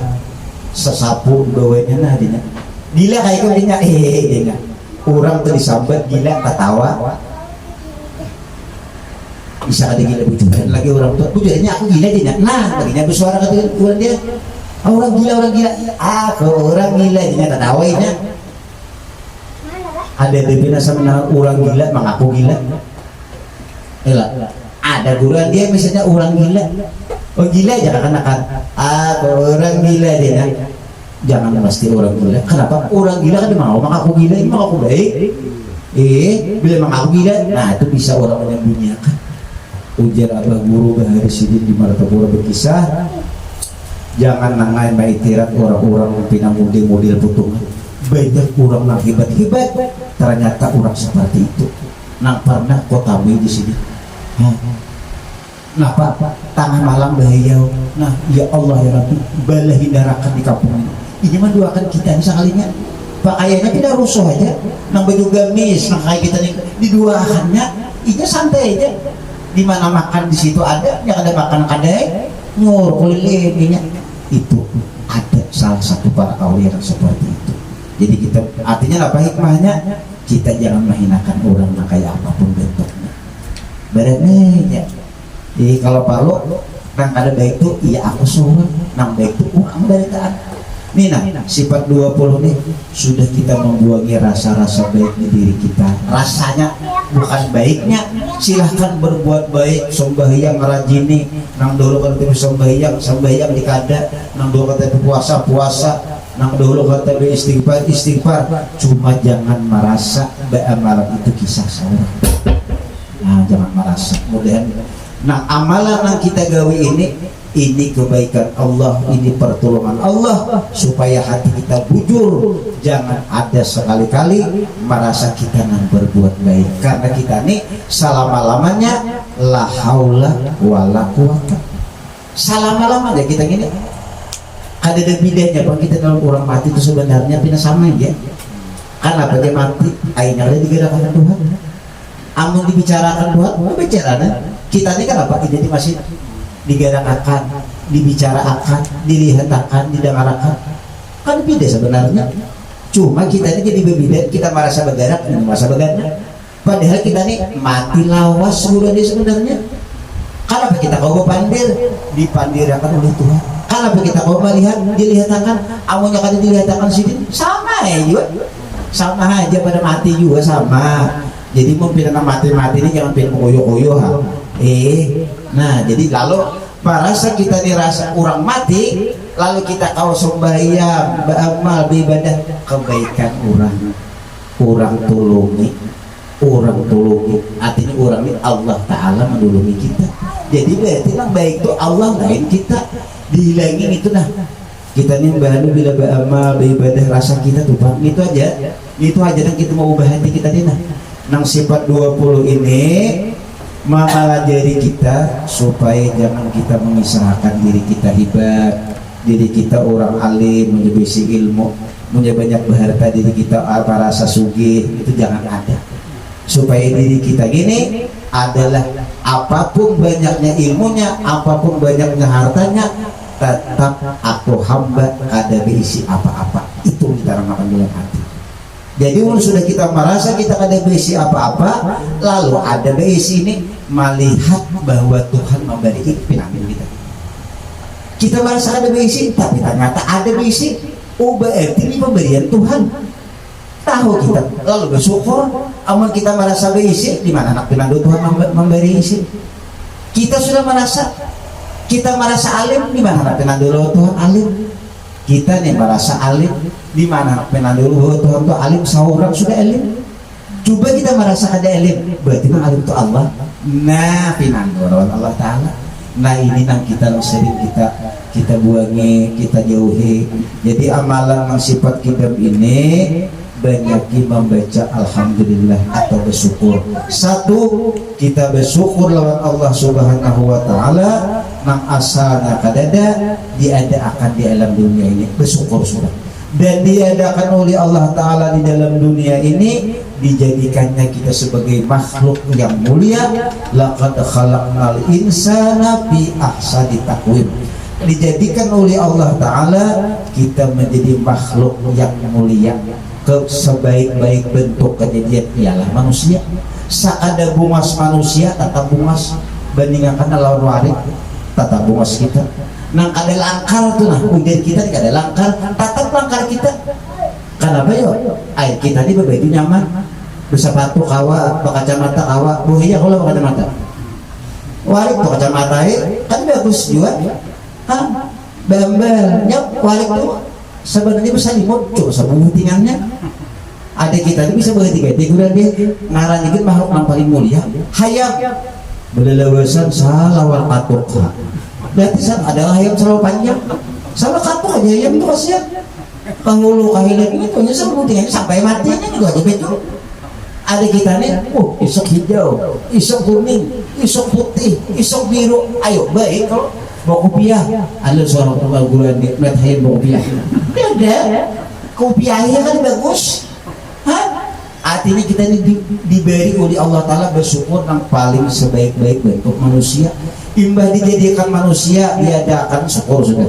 sesapu doanya nah dia gila kayak dia dia orang tuh disambat gila ketawa bisa ada gila bujukan lagi orang tua bujukannya aku gila dia nah baginya bersuara kata dia orang gila aku orang gila dia ketawainnya ada debina sama orang gila mengaku gila ada guruan dia misalnya orang gila oh gila jangan aku orang gila dia jangan pasti orang gila. Kenapa orang gila kan mau mengaku gila ini mengaku baik bila mengaku gila nah itu bisa orang menyembunyikan. Ujar abah guru Bahari Sidin di Martapura berkisah jangan nangai maitirat orang-orang pinang model putungan banyak orang nang hebat-hebat ternyata orang seperti itu nang pernah kotami di sini. Nah pak tengah malam bahaya nah ya Allah ya Rabbi bala hindarakan di kampung ini mah doakan kita ini sekalinya pak kayaknya tidak rusuh aja nang baju gamis nang kayak kita nih diduakannya ini santai aja di mana makan di situ ada yang ada makan kadai ngur kulilinya itu ada salah satu para awliya yang seperti itu. Jadi kita artinya apa hikmahnya kita jangan menghinakan orang kayak apapun bentuknya berenenya. Jadi kalau palu nang ada baik itu iya aku suruh nang baik itu uang dari taat nih nah sifat 20 nih sudah kita membuangi rasa-rasa baik di diri kita rasanya bukan baiknya silahkan berbuat baik sembahyang rajini nang dulu kata sembahyang dikada nang dulu kata puasa nang dulu kata istighfar cuma jangan merasa amalan itu kisah seorang nah jangan merasa mudahan nah amalan yang kita gawe ini kebaikan Allah, ini pertolongan Allah supaya hati kita bujur jangan ada sekali-kali merasa kita nang berbuat baik karena kita nih selama-lamanya la haula wala quwata selama-lamanya kita gini ada bedanya Pak kita dalam orang mati itu sebenarnya tidak sama ya karena bagi mati akhirnya ada digerakkan Tuhan amun dibicarakan Tuhan bicara kita ini kan apa ini masih digerakkan dibicarakan dilihatkan didengarkan kan beda sebenarnya cuma kita ini jadi berbeda kita merasa bergerak dan merasa bergerak padahal kita ini mati lawas sebenarnya kenapa kita kau pandir dipandirakan oleh Tuhan kenapa kita kau melihat dilihatkan amunnya kan dilihatkan sini sama juga sama aja pada mati juga sama jadi mungkin mati-mati ini jangan pengen koyo-koyo nah jadi lalu merasa kita dirasa orang mati lalu kita kau sembahyang beramal beribadah kebaikan orang tolongi artinya orang ini Allah Ta'ala menolongi kita jadi berarti yang baik itu Allah lain kita dihilangin itu nah kita nih baru bila beramal beribadah rasa kita tuh Bang itu aja dan kita mau ubah hati kita nih nang sifat 20 ini mengajari kita supaya jangan kita mengisahkan diri kita hebat diri kita orang alim menyebisi ilmu punya banyak berharta diri kita apa rasa sugih itu jangan ada supaya diri kita gini adalah apapun banyaknya ilmunya apapun banyaknya hartanya tetap aku hamba ada berisi apa-apa itu kita ramakan dalam hati. Jadi sudah kita merasa kita ada berisi apa-apa lalu ada berisi ini melihat bahwa Tuhan memberi pinangan kita merasa ada berisi tapi ternyata ada berisi berarti ini pemberian Tuhan tahu kita lalu bersyukur amun kita merasa berisi di mana anak pinangan Tuhan memberi isi kita sudah merasa kita merasa alim di mana anak pinangan Tuhan alim Kita nih merasa alim, di mana pernah dulu Tuhan tuh alim, seorang sudah alim. Coba kita merasa ada alim, berarti mah alim itu Allah. Nah, pinanggoron Allah Ta'ala. Nah ini yang kita sering kita buangi, kita jauhi. Jadi amalan yang sifat kidam ini banyaki membaca alhamdulillah atau bersyukur. Satu, kita bersyukur lawan Allah Subhanahu wa taala nang asalna kadada diadakan di alam dunia ini, bersyukur sudah. Dan diadakan oleh Allah taala di dalam dunia ini, dijadikannya kita sebagai makhluk yang mulia. Laqad khalaqnal insana fi ahsani taqwim. Dijadikan oleh Allah taala kita menjadi makhluk yang mulia, ke sebaik-baik bentuk kejadian ialah manusia. Saada bungas manusia tata bungas bandingkan lawan warik tata bungas kita. Nang ada langkar tuh, nah ujian kita tidak ada langkar, tatap langkar kita. Kenapa yo? Air kita di berbaju nyaman, bersepatu kawa, pakai kacamata kawa, buhiya kalau pakai kacamata. Warik pakai kacamata kan bagus juga. Hah? Bambel, nyap warik tuh sebenarnya bisa dimot, coba sebutikannya. Ada kita ini bisa berhenti kemudian dia ngarang ikut makhluk yang paling mulia. Hayam berlewasan salah wal patuk. Berarti ada hayam selalu panjang, sama katuk aja hayam itu kasihan. Penghulu kahilan itu hanya sebutikannya sampai matinya juga aja betul. Ada kita nih, isok hijau, isok kuning, isok putih, isok biru. Ayo baik kalau mau kopiah, ada seorang tukang gula di net hayam mau kopiah. Ada kopiahnya kan bagus. Hah? Artinya kita ini diberi oleh Allah Ta'ala bersyukur yang paling sebaik-baik bentuk manusia. Imbah dijadikan manusia, diadakan syukur sudah.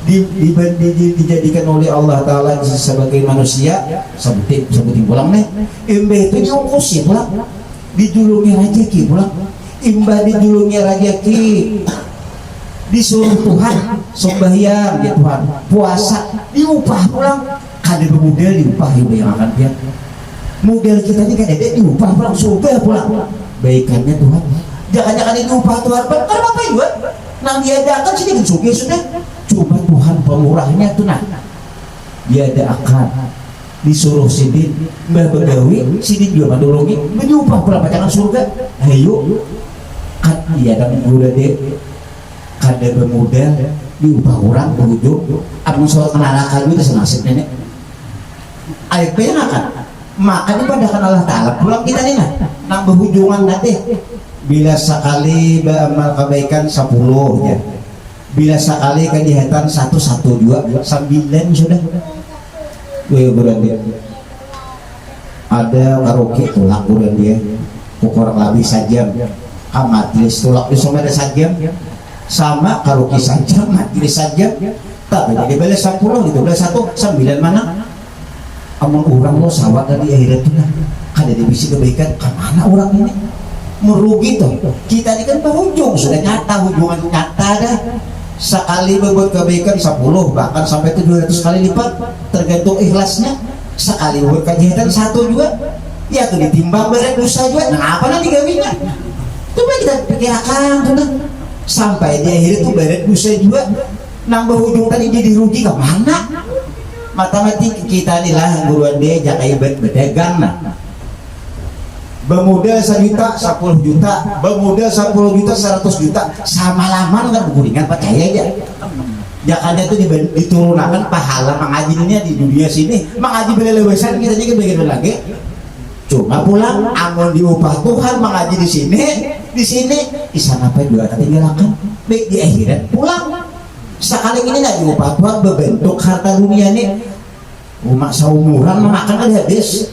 Dijadikan oleh Allah Ta'ala sebagai manusia, sebutin pulang nih. Imbah itu diungkusi pulang, dijulungi rezeki pulang. Imbah dijulungi rezeki, disuruh Tuhan sembahyang ya Tuhan, puasa diupah pulang. Kada bermodel diupah ibu yang akan lihat. Model kita ini kan ada diupah pulang, surga pulang. Baikannya Tuhan, jangan-jangan diupah Tuhan. Karena apa juga? Nang diadakan sini kan surga sudah. Cuma Tuhan pemurahnya tuh nah. Diadakan, disuruh sidin, mbah begawi, sidin juga mandolongi, diupah pulang pacaran surga. Ayo, kan diadakan udah deh. Kada bermodal diupah orang berujung abang soal kenalakan itu senasib nenek air pena kan maka dipadakan Allah Ta'ala pulang kita nih nang berhubungan nanti bila sekali beramal kebaikan 10 ya, bila sekali kejahatan 112 9 sudah berarti ada karaoke tulak bulan dia kurang lebih sajam amatis tulak di sana ada sajam sama karaoke saja, majelis saja, tapi jadi balas 10 gitu, balas 1 9 mana? Amun orang lo sawat dari akhirat itu nah, kada dibisi kebaikan, kemana orang ini? Merugi tuh. Kita ini kan penghujung, sudah nyata hubungan nyata dah. Sekali berbuat kebaikan 10 bahkan sampai 200 kali lipat, tergantung ikhlasnya. Sekali berbuat kejahatan 1 juga, ya tuh ditimbang berat dosa juga. Nah apa nanti gawinya? Coba kita pikirkan tuh nah. Sampai di akhir itu berat dosa juga nambah ujung tadi jadi rugi ke mana? Matematik kita inilah guruan dia jakai berdagang nah. Bermodal 1 juta 10 juta, bermodal 10 juta 100 juta, sama lama nggak berguringan percaya aja. Jakanya itu diturunkan pahala mengajinya di dunia sini, mengaji bela-lewasan kita juga bagian lagi. Cuma pulang amun diupah Tuhan mengaji di sini bisa apa juga tinggalkan baik di akhirat pulang sekali ini nggak diupah Tuhan berbentuk harta dunia nih umat seumuran makan kan habis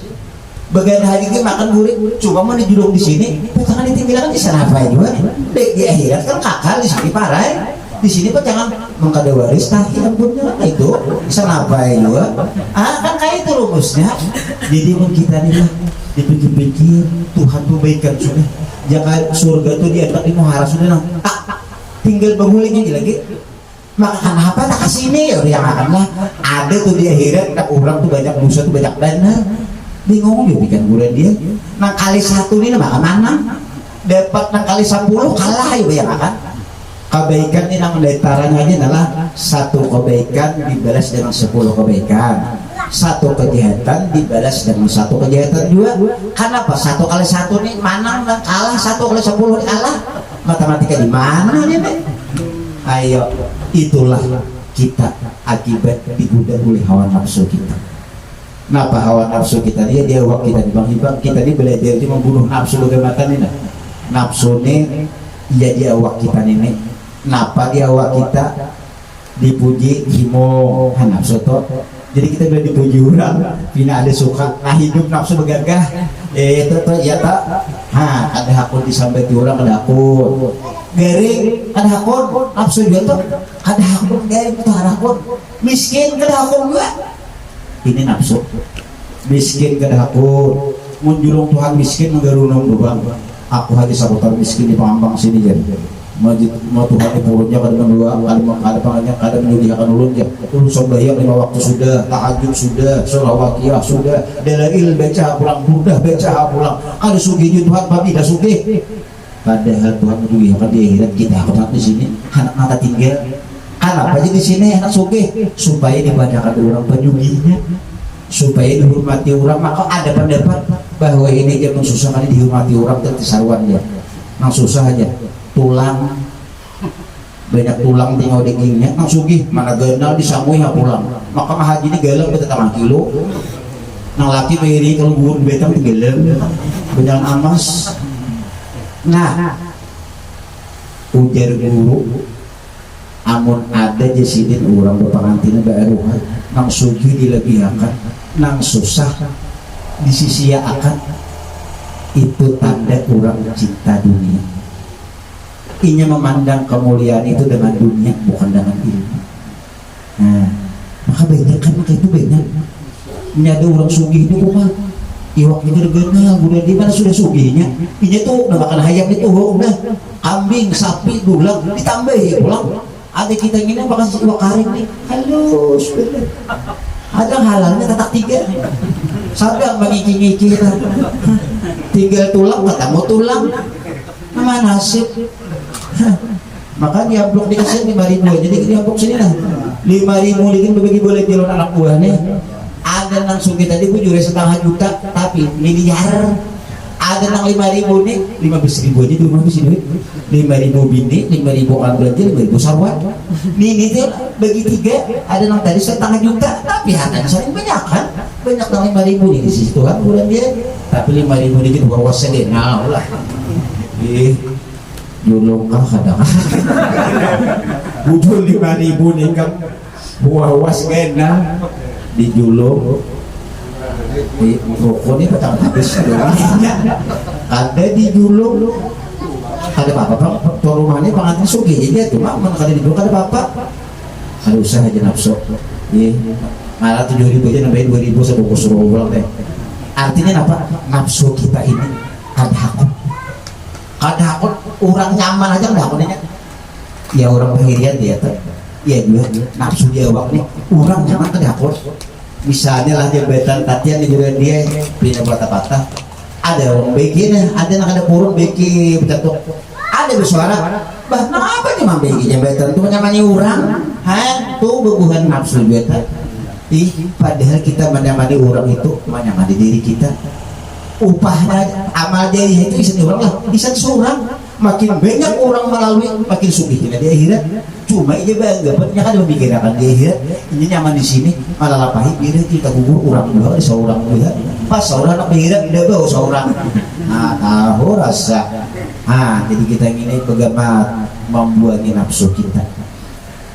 bagian hari ini makan gurih cuma mau dijulung di sini jangan ditinggalkan di sana apa juga baik di akhirat kan kakak di sini parah di sini pak jangan mengkada waris tapi ampunnya itu bisa apa juga kan kayak itu rumusnya jadi mungkin kita nih dipikir-pikir Tuhan tuh baikkan sudah jangan surga tuh diantar di muhara sudah nah tinggal bangunin lagi maka kenapa tak kesini ya udah yang akan lah ada tuh di akhirat tak orang tuh banyak dosa tuh banyak dana bingung dia bikin bulan dia nang kali 1 ini maka mana dapat nang kali 10 kalah ya yang akan Kebaikan ini yang diantaranya adalah satu kebaikan dibalas dengan 10 kebaikan, satu kejahatan dibalas dengan satu kejahatan juga. Kenapa? 1 kali 1 nih manang dan kalah, 1 kali 10 kalah. Matematika di mana nih? Ayo, itulah kita akibat digoda oleh hawa nafsu kita. Kenapa hawa nafsu kita dia awak kita di bang kita ini belajar dia membunuh nafsu bagaimana ini? Nafsu ini jadi awak kita ini. Kenapa dia awak kita dipuji himo nafsu to? Jadi kita boleh dipuji orang, pina ada suka, nah hidup nafsu bergagah, itu tuh ya tak, ada hakun disampai orang ada hakun, garing ada hakun, nafsu juga tuh ada hakun, garing itu ada hakun, miskin ada hakun juga, ini nafsu, miskin ada hakun, munjulung Tuhan miskin menggarunung doang, aku hanya sabutan miskin di pangambang sini jadi. Mau Tuhan di pulutnya kada mendua kada pangannya kada menyediakan ulunnya urusan bayar 5 waktu sudah, tahajud sudah, sholawatiyah sudah, dalail baca pulang, mudah baca pulang, ada sugihnya Tuhan babi dah sugih, padahal Tuhan menyediakan di akhirat kita akan di sini anak mata tinggal kenapa aja di sini anak sugih supaya dibanyakan orang penyugihnya, supaya dihormati orang. Maka ada pendapat bahwa ini yang susah kali dihormati orang dan kesaruannya yang susah aja tulang banyak tulang tinggal dagingnya nang sugih mana genal disangui ha pulang maka mah haji ini galang beta 3 kilo nang laki meri kalau buun betang galang banyak amas. Nah ujar guru amun ada jasidin orang berpengantin baru nang sugih dilebihakan nang susah disisiakan itu tanda kurang cinta dunia. Inya memandang kemuliaan itu dengan dunia bukan dengan ilmu. Nah, maka banyak kan maka itu banyak. Ini ada orang sugih itu rumah. Iwak itu tergenal, udah di mana sudah sugihnya. Inya tuh udah makan hayam itu udah kambing, sapi, dulang ditambahi pulang. Ada kita ini makan iwak karing nih. Halus bener. Ada halalnya tatak 3. Sadar mengiki-ngiki tinggal tulang ketemu tulang. Nama nasib. Maka diamplok dikasih 5.000 jadi diamplok sini lah 5.000 dikit berbagi boleh jalan anak buahnya. Ada nang sugi tadi gue jual 1,5 juta tapi miliar. Ada nang 5.000 nih 15.000 aja di rumah bisa duit 5.000 bini 5.000 orang belanja 5.000 sarwan ini tuh bagi 3. Ada nang tadi 1,5 juta tapi harganya sering banyak kan banyak nang 5.000 nih di situ kan bulan dia tapi 5.000 dikit bawa sedenal lah julung kah kadang bujul 5.000 nih kan buah was gena di julung di rokok ini petang habis ada di julung ada apa-apa tuh rumahnya pengantin sugi jadi cuma kada di julung ada apa-apa ada usaha aja nafsu malah 7.000 aja nambahin 2.000 sebungkus ulang deh. Artinya apa? Nafsu kita ini ada hakun orang nyaman aja nggak akunnya ya orang bahirian dia tuh ya juga nafsu dia waktu orang nyaman kan hakun misalnya lah jabatan tatian juga dia punya patah-patah ada orang bikin ada yang ada purun bikin betul ada bersuara bah apa cuma bikin jabatan tuh nyamani orang tuh bebuhan nafsu jabatan padahal kita menyamani orang itu menyamani diri kita upahnya amal jariah itu bisa orang lah bisa surang makin banyak orang melalui makin sugih kita di akhirat cuma ini bangga banyak ada memikirkan di akhirat ini nyaman di sini malah lapahi bila kita gugur orang dua seorang dua pas seorang nak akhirat tidak bawa seorang tahu rasa jadi kita ini bagaimana membuangi nafsu kita.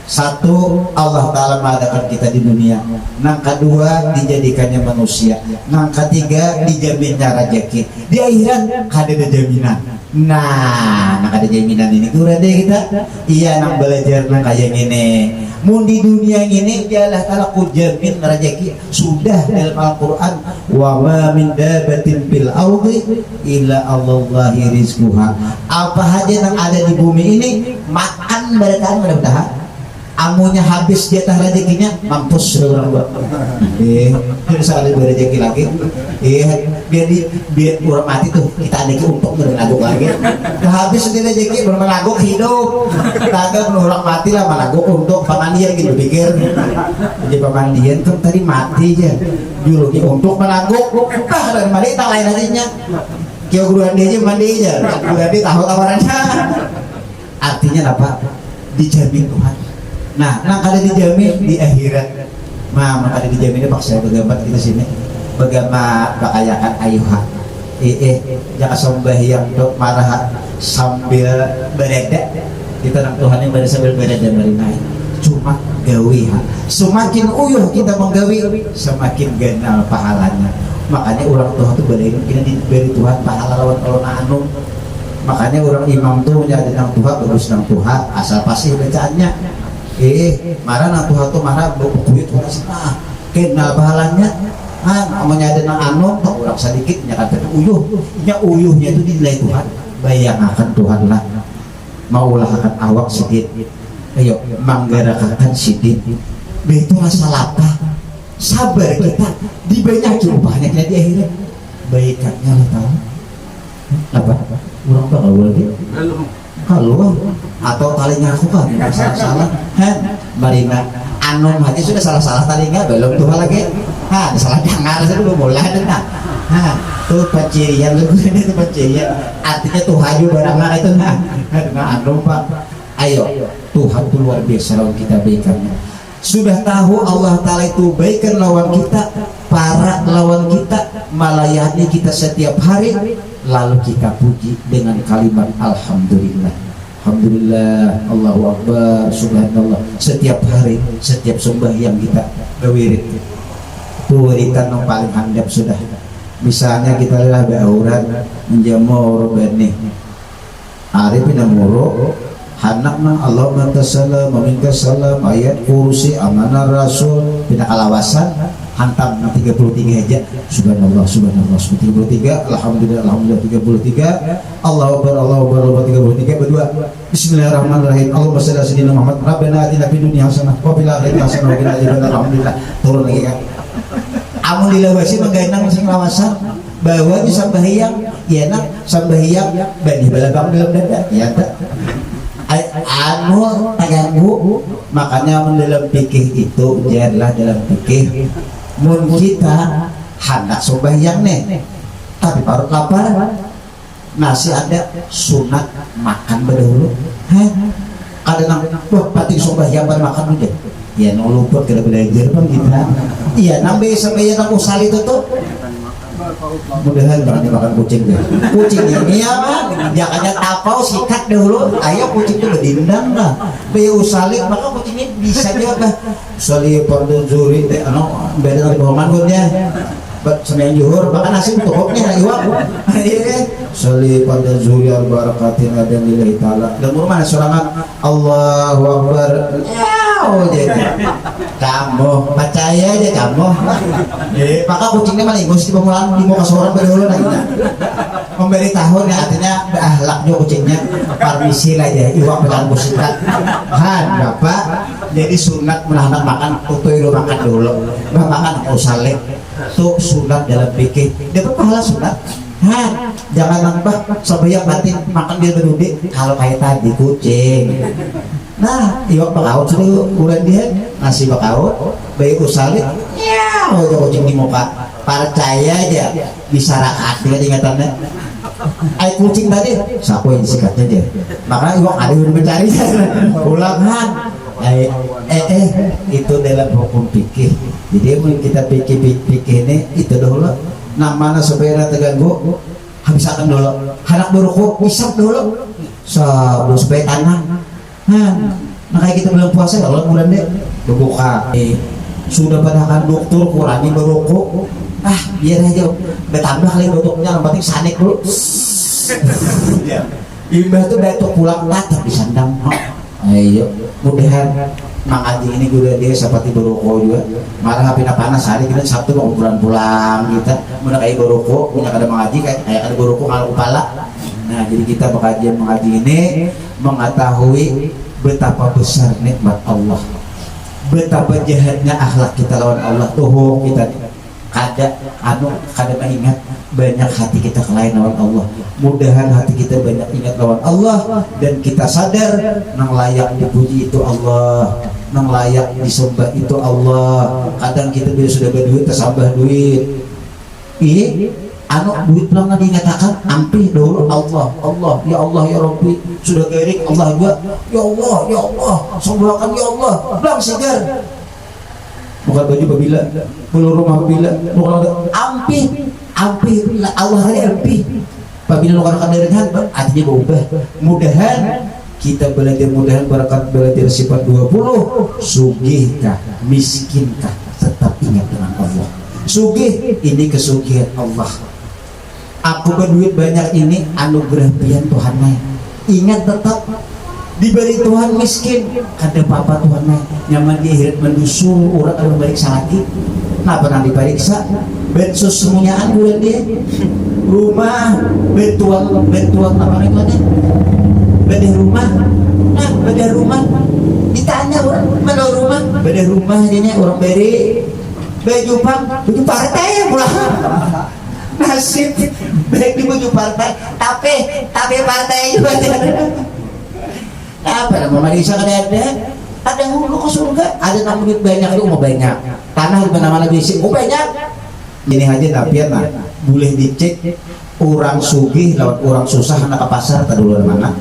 Satu, Allah Ta'ala mengadakan kita di dunia. Nang kedua, dijadikannya manusia. Nang ketiga, dijaminnya rezeki. Di akhirat, ada jaminan. Nah ada jaminan ini kurang deh kita. Iya, nang belajar nang kayak gini. Mun di dunia ini, dia Allah Ta'ala kujamin rezeki. Sudah dalam Al-Quran. Wa ma min dabatin fil ardi illa Allahi rizquha. Apa aja yang ada di bumi ini, makan bertahan mudah-mudahan amunya habis jatah rezekinya mampus sudah orang buat terus ada rezeki lagi biar orang mati tuh kita ada untuk menaguk lagi habis sudah rezeki menaguk hidup kagak orang mati lah menaguk untuk pemandian gitu pikir jadi pemandian kan tadi mati aja juluki untuk menaguk dari mana tak lain hatinya kaya guru andi aja mandi aja guru andi tahu tawarannya artinya apa dijamin Tuhan. Nah, kada dijamin di akhirat. Maka dijamin paksa begamat kita sini. Bagaimana bakayakan ayuha. Jangan sembahyang dok marah sambil bereda. Kita nang Tuhan yang pada sambil bereda marinai. Cuma gawi ha. Semakin uyuh kita menggawi, semakin ganal pahalanya. Makanya orang Tuhan itu belain kita diberi Tuhan pahala lawan kalau anu. Makanya orang imam tuh jadi nang Tuhan bagus nang Tuhan asal pasti bacaannya. Marah nang Tuhan tuh marah bukuyut orang sana kenal pahalanya namanya ada nang anu orang sedikit nyakatan uyuhnya itu dinilai Tuhan bayangkan Tuhan lah maulah akan awak sedikit ayo manggarakakan sidin itu masalah apa sabar kita dibanyak jumlahnya kita di akhirat baikannya lo tahu apa orang bakal boleh kalau atau talinya aku kan salah marina anom aja sudah salah talinya belum tuh lagi salah dengar saya belum boleh dengar tuh pencirian itu pencirian artinya tuh haju barangnya itu dengan anom pak ayo Tuhan itu luar biasa lawan kita baikannya sudah tahu Allah Ta'ala itu baikan lawan kita para lawan kita melayani kita setiap hari lalu kita puji dengan kalimat Alhamdulillah Alhamdulillah Allahu Akbar Subhanallah setiap hari setiap sembahyang kita berwirid wiridan yang paling handap sudah misalnya kita lah beaurat menjamur benih arifin amuro hanak nang Allah mantasalam meminta salam ayat kursi amanah rasul pindah kalawasan hantam 33 aja subhanallah subhanallah 33 alhamdulillah alhamdulillah 33 Allahu akbar Allahu akbar 33 berdua bismillahirrahmanirrahim Allahumma shalli ala sayyidina Muhammad rabbana atina fid dunya hasanah wa fil akhirati hasanah wa qina adzabannar alhamdulillah turun lagi kan alhamdulillah wasi manggainang sing lawasan bahwa di sambahyang ya nak sambahyang bani balabang dalam dada ya tak anu taganggu makanya mendalam fikih itu jadilah dalam fikih mun kita hendak sembahyang nih tapi baru lapar nasi ada sunat makan berdahulu ada nang wah pati sembahyang baru makan aja ya noluput kada belajar pun kita iya nambe sembahyang nang usal itu tuh mudahan berani makan kucing deh kucing ini ya jangannya tapau sikat dahulu ayo kucing itu berdindang lah beu salib maka kucingnya bisa juga salib pada zuri deh anu beda dari bawah manggungnya semen juhur maka nasi tutupnya iwak salib pada zuri al-barakatin ada nilai ta'ala dan rumah sorangan Allahu Akbar oh jadi kamu percaya aja kamu maka kucingnya malah ingos di pemulaan di muka seorang berdahulu lagi memberi tahun ya artinya berakhlaknya kucingnya permisi lah ya iwak pelan kusikat bapak jadi sunat menahan makan itu makan dulu makan usalik itu sunat dalam fikih dapat pahala sunat jangan nambah sebanyak batin makan dia berdudi kalau kayak tadi kucing nah iwak bakaut sudah bulan dia nasi bakaut bayi usali ya kucing di muka percaya aja bisa rakat dengan ingatannya air kucing tadi siapa yang sikatnya dia maka iwak ada yang mencari ulangan itu dalam hukum fikih jadi mungkin kita fikih ini itu dulu namanya supaya terganggu habis akan dulu anak berukuh isap dulu sebelum supaya tanam nah kayak kita belum puasa kalau bulan deh berbuka sudah pada kan dokter kurangi berukuh biar aja bertambah kali bentuknya yang penting sanik dulu imbah tuh betul pulang latah di sandang ayo mudahan mengaji ini juga dia seperti beroko juga malah pina panas hari kita Sabtu mau pulang kita mudah kayak beroko punya kada mengaji kayak ada beroko kalau kepala nah jadi kita mengaji ini mengetahui betapa besar nikmat Allah, betapa jahatnya akhlak kita lawan Allah. Tuh kita kada mengingat banyak hati kita kelain lawan Allah. Mudahan hati kita banyak ingat lawan Allah dan kita sadar nang layak dipuji itu Allah, nang layak disembah itu Allah. Kadang kita sudah berduit tersambah duit. Duit pulang dikatakan ampih dulu Allah, ya Allah ya Rabbi, sudah gerik Allah juga, ya Allah, sembahkan ya Allah, belang segar. Bukan baju babila, bulu rumah babila, bukan ampih Allah hari ampih. Babila lu kan dengan artinya berubah. Mudahan kita belajar, mudahan barakat belajar sifat 20. Sugihkah, miskinkah, tetap ingat dengan Allah. Sugih ini kesugihan Allah. Aku berduit banyak ini anugerah pian Tuhan. Ingat tetap diberi Tuhan miskin kada apa Tuhan nyaman dihirit mendusul orang kalau periksa lagi. Nah pernah diperiksa bensus semuanyaan bulan dia rumah bentuan apa namanya beda rumah. Nah beda rumah ditanya orang mana rumah beda rumah jadinya orang beri baju partai pulang. Nasib baik di baju partai tapi partai juga apa nama Marisa ada hulu ke surga, ada nang duit banyak itu mau banyak tanah di mana-mana bisik mau banyak ini aja. Tapi ya boleh dicek orang sugih lawan orang susah anak ke pasar tak dulu mana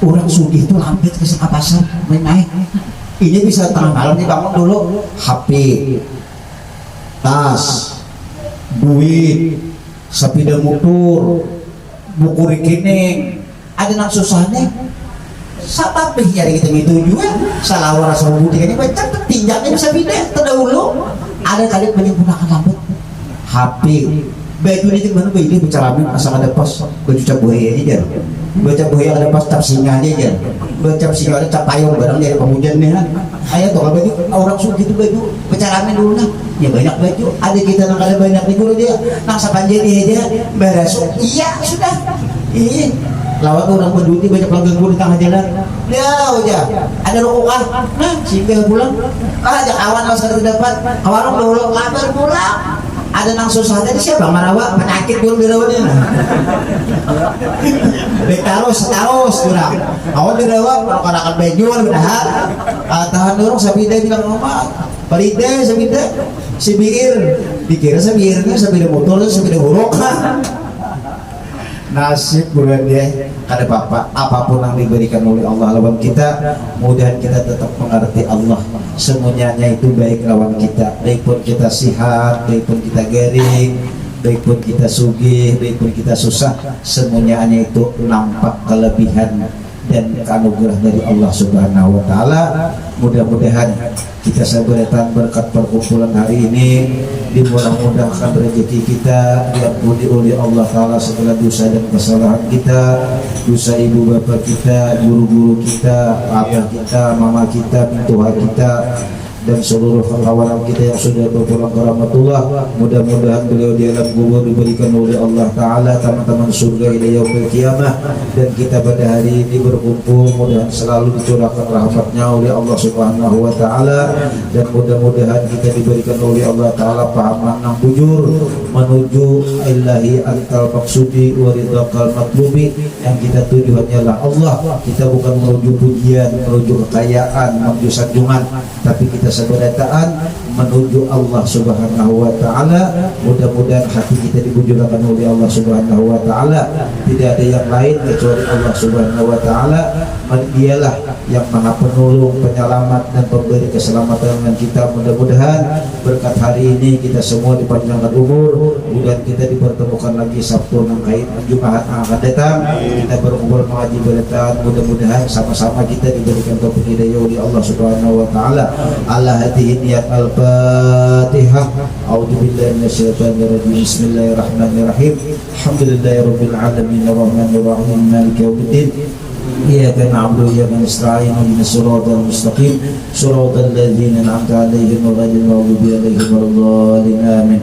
orang sugih itu hampir ke pasar main ini bisa tengah malam nih bangun dulu HP, tas, duit, sepeda motor, buku rekening. Ada nang susahnya siapa nyari kita itu juga salah orang sama budi ini baca tinjaknya bisa beda terdahulu ada kali menyempurnakan rambut HP baju ini mana baju ini bercalamin asal ada pas baju cap buaya aja baca buaya ada pas cap singa aja baca singa ada cap payung barang dari pemujan nih ayah tuh baju orang suka itu baju bercalamin dulu nah ya banyak baju ada kita nang ada banyak nih dulu dia nang sapanjang dia aja beres iya sudah iya lawat orang berduit banyak pelanggan gue di tengah jalan ya ada rokok nah singgah pulang ada kawan harus dapat kawan dulu kabar pulang ada nang susah tadi siapa marawa penyakit dulu dirawatnya terus kurang awal dirawat kalau akan benjol benar tahan dorong sabida bilang ngomong palide sabida si biir dikira sabirnya sabida motor sabida buruk nasib bulan dia kada apa apapun yang diberikan oleh Allah lawan kita mudah kita tetap mengerti Allah semuanya itu baik lawan kita baik pun kita sihat baik pun kita garing baik pun kita sugih baik pun kita susah semuanya itu nampak kelebihan dan anugerah dari Allah Subhanahu wa taala. Mudah-mudahan kita sabaratan berkat perkumpulan hari ini dimurah-mudahkan rezeki kita, diampuni oleh Allah taala segala dosa dan kesalahan kita, dosa ibu bapak kita, guru-guru kita, abah kita, mama kita, pintuha kita dan seluruh kawan kita yang sudah berpulang ke rahmatullah. Mudah-mudahan beliau di alam kubur diberikan oleh Allah Ta'ala teman-teman surga ila yaumil qiyamah, dan kita pada hari ini berkumpul mudah selalu dicurahkan rahmatnya oleh Allah Subhanahu wa Ta'ala, dan mudah-mudahan kita diberikan oleh Allah Ta'ala pahaman yang bujur menuju ilahi antal maksudi wa ridhaqal matlubi, yang kita tujuannya lah Allah. Kita bukan menuju pujian, menuju kekayaan, menuju sanjungan, tapi kita seberataan menuju Allah Subhanahu wa Ta'ala. Mudah-mudahan hati kita dibujurkan oleh Allah Subhanahu wa Ta'ala, tidak ada yang lain kecuali Allah Subhanahu wa Ta'ala. Dialah yang maha penolong, penyelamat dan pemberi keselamatan dengan kita. Mudah-mudahan berkat hari ini kita semua dipanjangkan umur, mudah kita dipertemukan lagi Sabtu dan Jumat yang akan datang, kita berkumpul mengaji beritaan. Mudah-mudahan sama-sama kita diberikan taufik hidayah oleh Allah Subhanahu wa Ta'ala. Ala hadihi niyat al-Fatihah. A'udzubillahi minasyaitonir rajim. Bismillahirrahmanirrahim. Alhamdulillahirabbil alamin arrahmanir rahim maliki yaumiddin. Iyyaka na'budu wa iyyaka nasta'in ihdinas siratal mustaqim siratal ladzina an'amta 'alaihim ghairil maghdubi 'alaihim waladdallin. Amin.